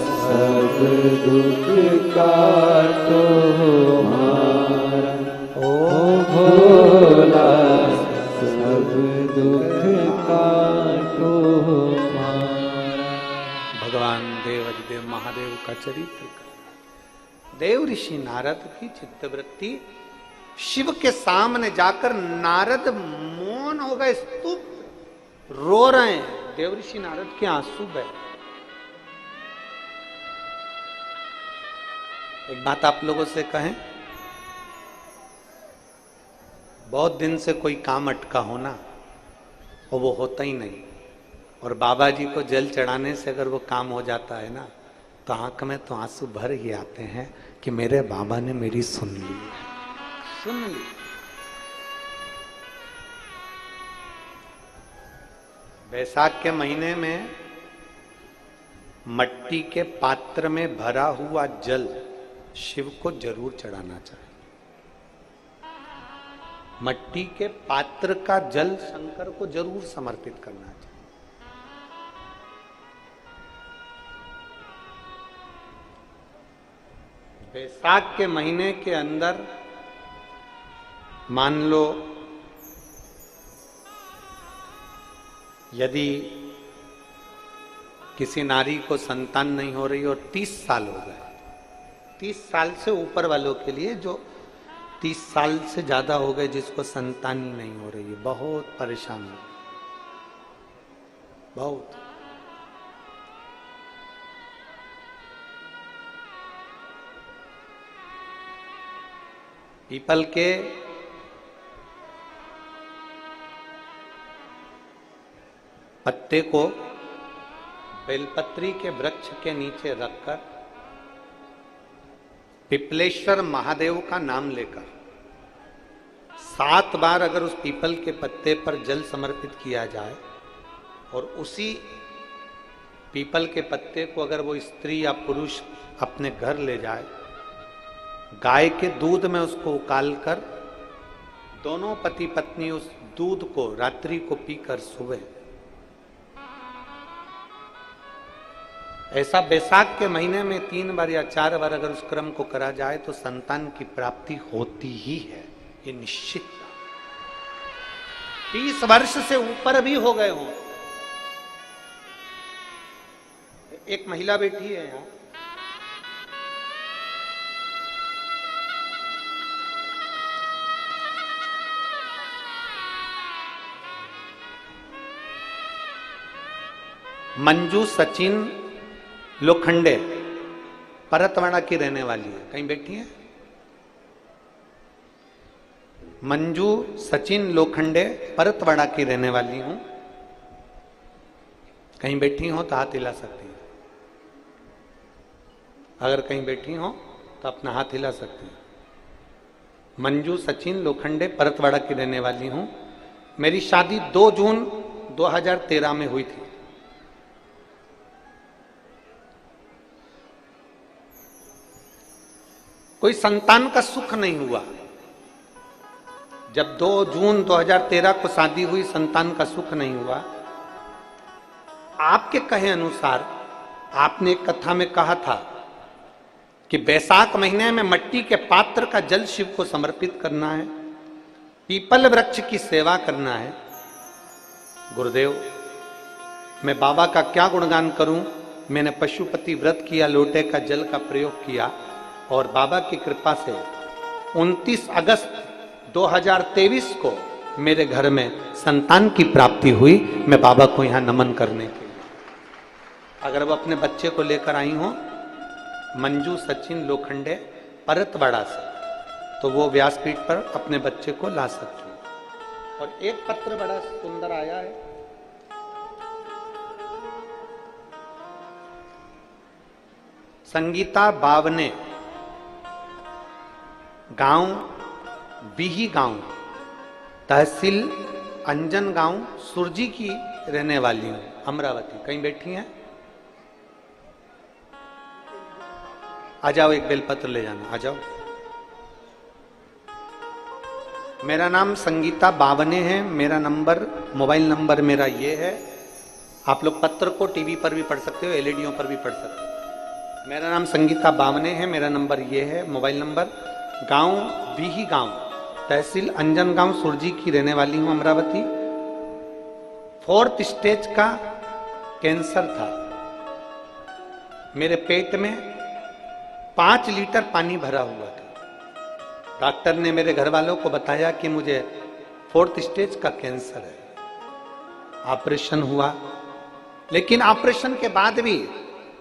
सब दुख काटो हमारा, ओ भोला सब दुख काटो हमारा। भगवान देवाधिदेव महादेव का चरित्र। देव ऋषि नारद की चित्तवृत्ति, शिव के सामने जाकर नारद मौन हो गए, स्तुप रो रहे हैं। देव ऋषि नारद के आंसू बह। एक बात आप लोगों से कहें, बहुत दिन से कोई काम अटका हो ना, और वो होता ही नहीं, और बाबा जी को जल चढ़ाने से अगर वो काम हो जाता है ना, तो आंख में तो आंसू भर ही आते हैं कि मेरे बाबा ने मेरी सुन ली, सुन ली। बैसाख के महीने में मट्टी के पात्र में भरा हुआ जल शिव को जरूर चढ़ाना चाहिए। मट्टी के पात्र का जल शंकर को जरूर समर्पित करना चाहिए। बैसाख के महीने के अंदर मान लो यदि किसी नारी को संतान नहीं हो रही और 30 साल हो गए, 30 साल से ऊपर वालों के लिए, जो 30 साल से ज्यादा हो गए जिसको संतान ही नहीं हो रही है, बहुत परेशान हो, बहुत। पीपल के पत्ते को बेलपत्री के वृक्ष के नीचे रखकर पिपलेश्वर महादेव का नाम लेकर 7 बार अगर उस पीपल के पत्ते पर जल समर्पित किया जाए, और उसी पीपल के पत्ते को अगर वो स्त्री या पुरुष अपने घर ले जाए, गाय के दूध में उसको उकालकर दोनों पति पत्नी उस दूध को रात्रि को पीकर सुबह, ऐसा बैसाख के महीने में 3 बार या 4 बार अगर उस क्रम को करा जाए तो संतान की प्राप्ति होती ही है, ये निश्चित। 30 वर्ष से ऊपर भी हो गए हों। एक महिला बैठी है यहां, मंजू सचिन लोखंडे, परतवाड़ा की रहने वाली है, कहीं बैठी है? मंजू सचिन लोखंडे, परतवाड़ा की रहने वाली हूं, कहीं बैठी हो तो हाथ हिला सकती हैं। अगर कहीं बैठी हो तो अपना हाथ हिला सकती हैं। मंजू सचिन लोखंडे, परतवाड़ा की रहने वाली हूं। मेरी शादी 2 जून 2013 में हुई थी। कोई संतान का सुख नहीं हुआ। जब 2 जून 2013 को शादी हुई, संतान का सुख नहीं हुआ। आपके कहे अनुसार आपने एक कथा में कहा था कि बैसाख महीने में मट्टी के पात्र का जल शिव को समर्पित करना है, पीपल वृक्ष की सेवा करना है। गुरुदेव, मैं बाबा का क्या गुणगान करूं। मैंने पशुपति व्रत किया, लोटे का जल का प्रयोग किया, और बाबा की कृपा से 29 अगस्त 2023 को मेरे घर में संतान की प्राप्ति हुई। मैं बाबा को यहां नमन करने के लिए, अगर वो अपने बच्चे को लेकर आई हो, मंजू सचिन लोखंडे, परतवाड़ा से, तो वो व्यासपीठ पर अपने बच्चे को ला सकती हूं। और एक पत्र बड़ा सुंदर आया है, संगीता बावने, गांव बीही गांव, तहसील अंजन गांव, सुरजी की रहने वाली हूं, अमरावती। कहीं बैठी हैं? आ जाओ, एक बेलपत्र ले जाना, आ जाओ। मेरा नाम संगीता बावने है। मेरा नंबर, मोबाइल नंबर मेरा ये है। आप लोग पत्र को टीवी पर भी पढ़ सकते हो, एलईडीओ पर भी पढ़ सकते हो। मेरा नाम संगीता बावने है। मेरा नंबर ये है, मोबाइल नंबर। गांव बीही गांव, तहसील अंजन गांव, सुरजी की रहने वाली हूं, अमरावती। 4th स्टेज का कैंसर था। मेरे पेट में 5 लीटर पानी भरा हुआ था। डॉक्टर ने मेरे घर वालों को बताया कि मुझे 4th स्टेज का कैंसर है। ऑपरेशन हुआ, लेकिन ऑपरेशन के बाद भी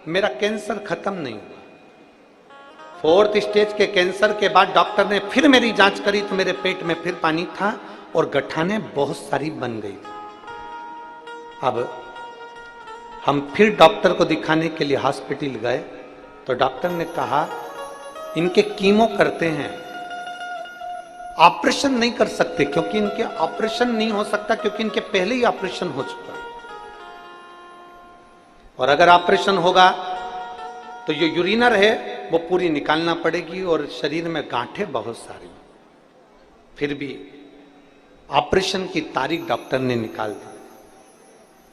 मेरा कैंसर खत्म नहीं हुआ। 4th स्टेज के कैंसर के बाद डॉक्टर ने फिर मेरी जांच करी तो मेरे पेट में फिर पानी था और गठाने बहुत सारी बन गई। अब हम फिर डॉक्टर को दिखाने के लिए हॉस्पिटल गए तो डॉक्टर ने कहा इनके कीमो करते हैं, ऑपरेशन नहीं कर सकते क्योंकि इनके ऑपरेशन नहीं हो सकता क्योंकि इनके पहले ही ऑपरेशन हो चुका है, और अगर ऑपरेशन होगा तो जो यूरिनर है वो पूरी निकालना पड़ेगी और शरीर में गांठें बहुत सारी। फिर भी ऑपरेशन की तारीख डॉक्टर ने निकाल दी।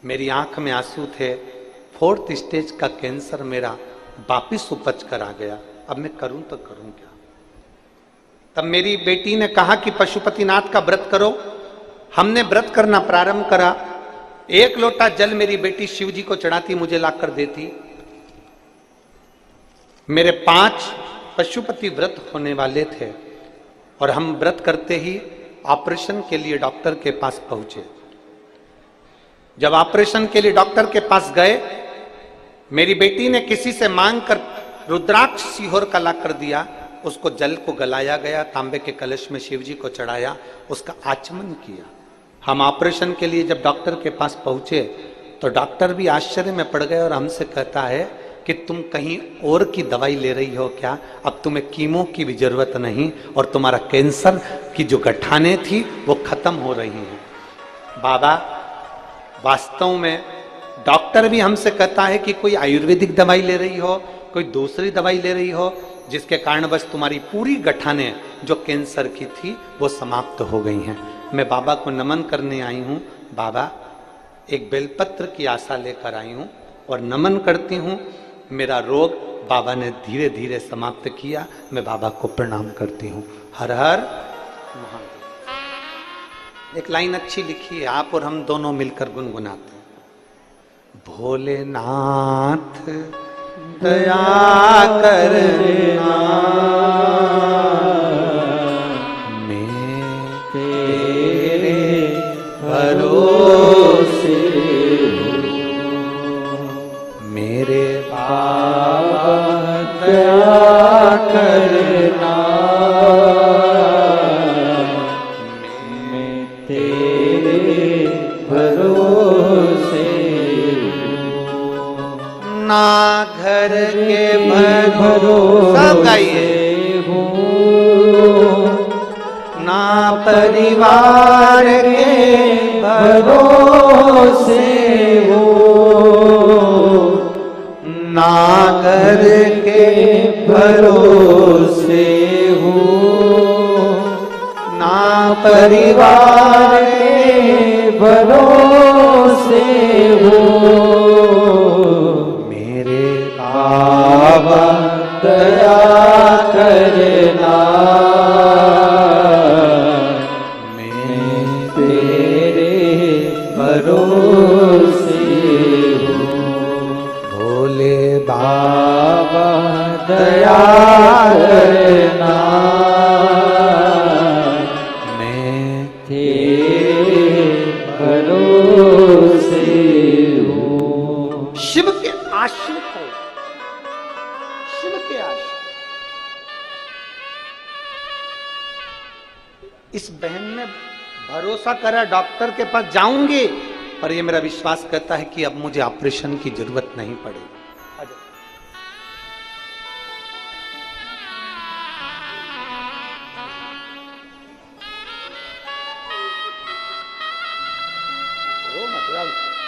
मेरी आंख में आंसू थे। 4th स्टेज का कैंसर मेरा वापिस उपज कर आ गया। अब मैं करूं तो करूं क्या। तब मेरी बेटी ने कहा कि पशुपतिनाथ का व्रत करो। हमने व्रत करना प्रारंभ करा। 1 लोटा जल मेरी बेटी शिव जी को चढ़ाती, मुझे लाकर देती। मेरे 5 पशुपति व्रत होने वाले थे और हम व्रत करते ही ऑपरेशन के लिए डॉक्टर के पास पहुंचे। जब ऑपरेशन के लिए डॉक्टर के पास गए, मेरी बेटी ने किसी से मांग कर रुद्राक्ष सिहोर का ला कर दिया। उसको जल को गलाया गया, तांबे के कलश में शिव जी को चढ़ाया, उसका आचमन किया। हम ऑपरेशन के लिए जब डॉक्टर के पास पहुंचे तो डॉक्टर भी आश्चर्य में पड़ गए और हमसे कहता है कि तुम कहीं और की दवाई ले रही हो क्या? अब तुम्हें कीमो की भी जरूरत नहीं और तुम्हारा कैंसर की जो गठाने थी वो खत्म हो रही हैं। बाबा, वास्तव में डॉक्टर भी हमसे कहता है कि कोई आयुर्वेदिक दवाई ले रही हो, कोई दूसरी दवाई ले रही हो, जिसके कारण बस तुम्हारी पूरी गठाने जो कैंसर की थी वो समाप्त हो गई हैं। मैं बाबा को नमन करने आई हूँ। बाबा, एक बेलपत्र की आशा लेकर आई हूँ और नमन करती हूँ। मेरा रोग बाबा ने धीरे धीरे समाप्त किया। मैं बाबा को प्रणाम करती हूँ। हर हर महादेव। एक लाइन अच्छी लिखी है, आप और हम दोनों मिलकर गुनगुनाते हैं। भोलेनाथ दया करना, मैं तेरे भरोसे मेरे बाबा दया करना, मैं तेरे भरोसे ना घर के भरोसा हूँ, ना परिवार के भरोसे हूँ, ना घर के भरोसे हूँ, ना परिवार के भरोसे हूँ, मेरे बाबा दया करना, मैं तेरे भरोसे हूँ। भोले बाबा दया करना, मैं तेरे भरोसे हूँ। शिव के आश्रित हो, शिव के आश्रित। इस बहन ने भरोसा करा, डॉक्टर के पास जाऊंगी, पर यह मेरा विश्वास करता है कि अब मुझे ऑपरेशन की जरूरत नहीं पड़ेगी।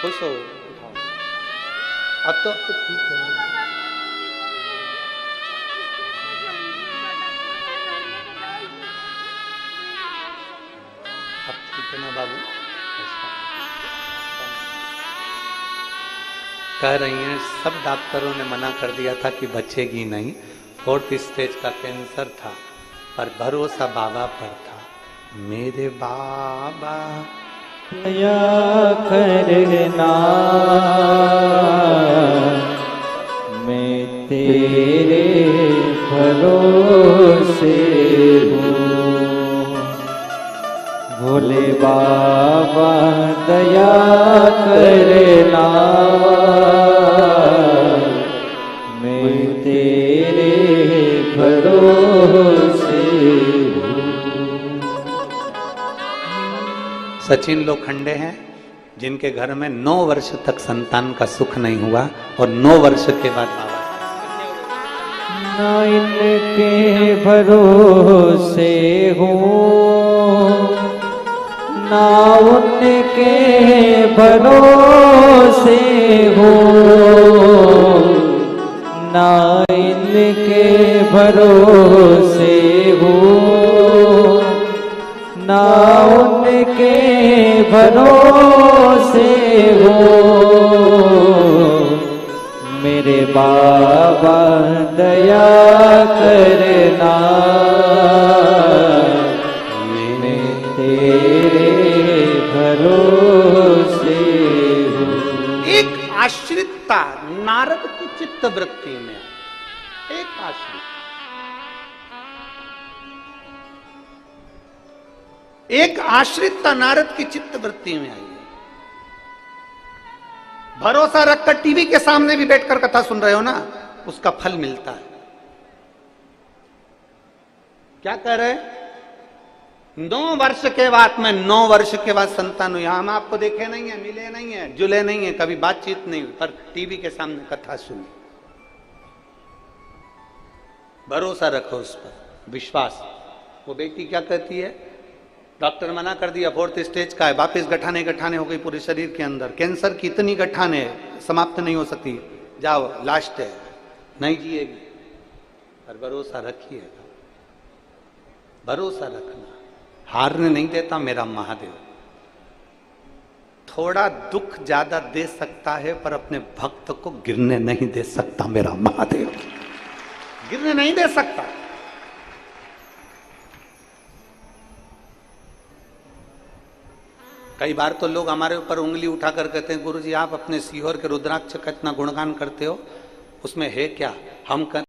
खुश हो, उठाओ। अब तो ठीक है। अब ठीक है ना बाबू? कह रही हैं सब डॉक्टरों ने मना कर दिया था कि बचेगी नहीं, 4th स्टेज का कैंसर था, पर भरोसा बाबा पर था। मेरे बाबा दया करना, मैं तेरे भरोसे हूँ। भोले बाबा दया करना, मैं तेरे भरोसे सचिन लोखंडे हैं जिनके घर में 9 वर्ष तक संतान का सुख नहीं हुआ और 9 वर्ष के बाद बाबा ना इनके भरोसे हो, ना उनके भरोसे हो, ना इनके भरोसे हो, ना उनके भरोसे हो। मेरे बाबा दया करना, मैं तेरे भरोसे हूँ। एक आश्रितता नारद की चित्त वृत्ति में, एक आश्रित, एक आश्रितता नारद की चित्त वृत्ति में आई है। भरोसा रखकर टीवी के सामने भी बैठकर कथा सुन रहे हो ना, उसका फल मिलता है। क्या कह रहे? 9 वर्ष के बाद में 9 वर्ष के बाद संतान हुई। हम आपको देखे नहीं है, मिले नहीं है, जुले नहीं है, कभी बातचीत नहीं हुई, पर टीवी के सामने कथा सुनी। भरोसा रखो उस पर, विश्वास। वो बेटी क्या कहती है? डॉक्टर मना कर दिया 4th स्टेज का है, वापिस गठाने गठाने हो गई पूरे शरीर के अंदर, कैंसर की इतनी गठाने समाप्त नहीं हो सकती, जाओ लास्ट है, नहीं जिएगी। पर भरोसा रखिएगा, भरोसा रखना, हारने नहीं देता मेरा महादेव। थोड़ा दुख ज्यादा दे सकता है पर अपने भक्त को गिरने नहीं दे सकता मेरा महादेव, गिरने नहीं दे सकता। कई बार तो लोग हमारे ऊपर उंगली उठाकर कहते हैं गुरुजी आप अपने सीहोर के रुद्राक्ष का इतना गुणगान करते हो, उसमें है क्या? हम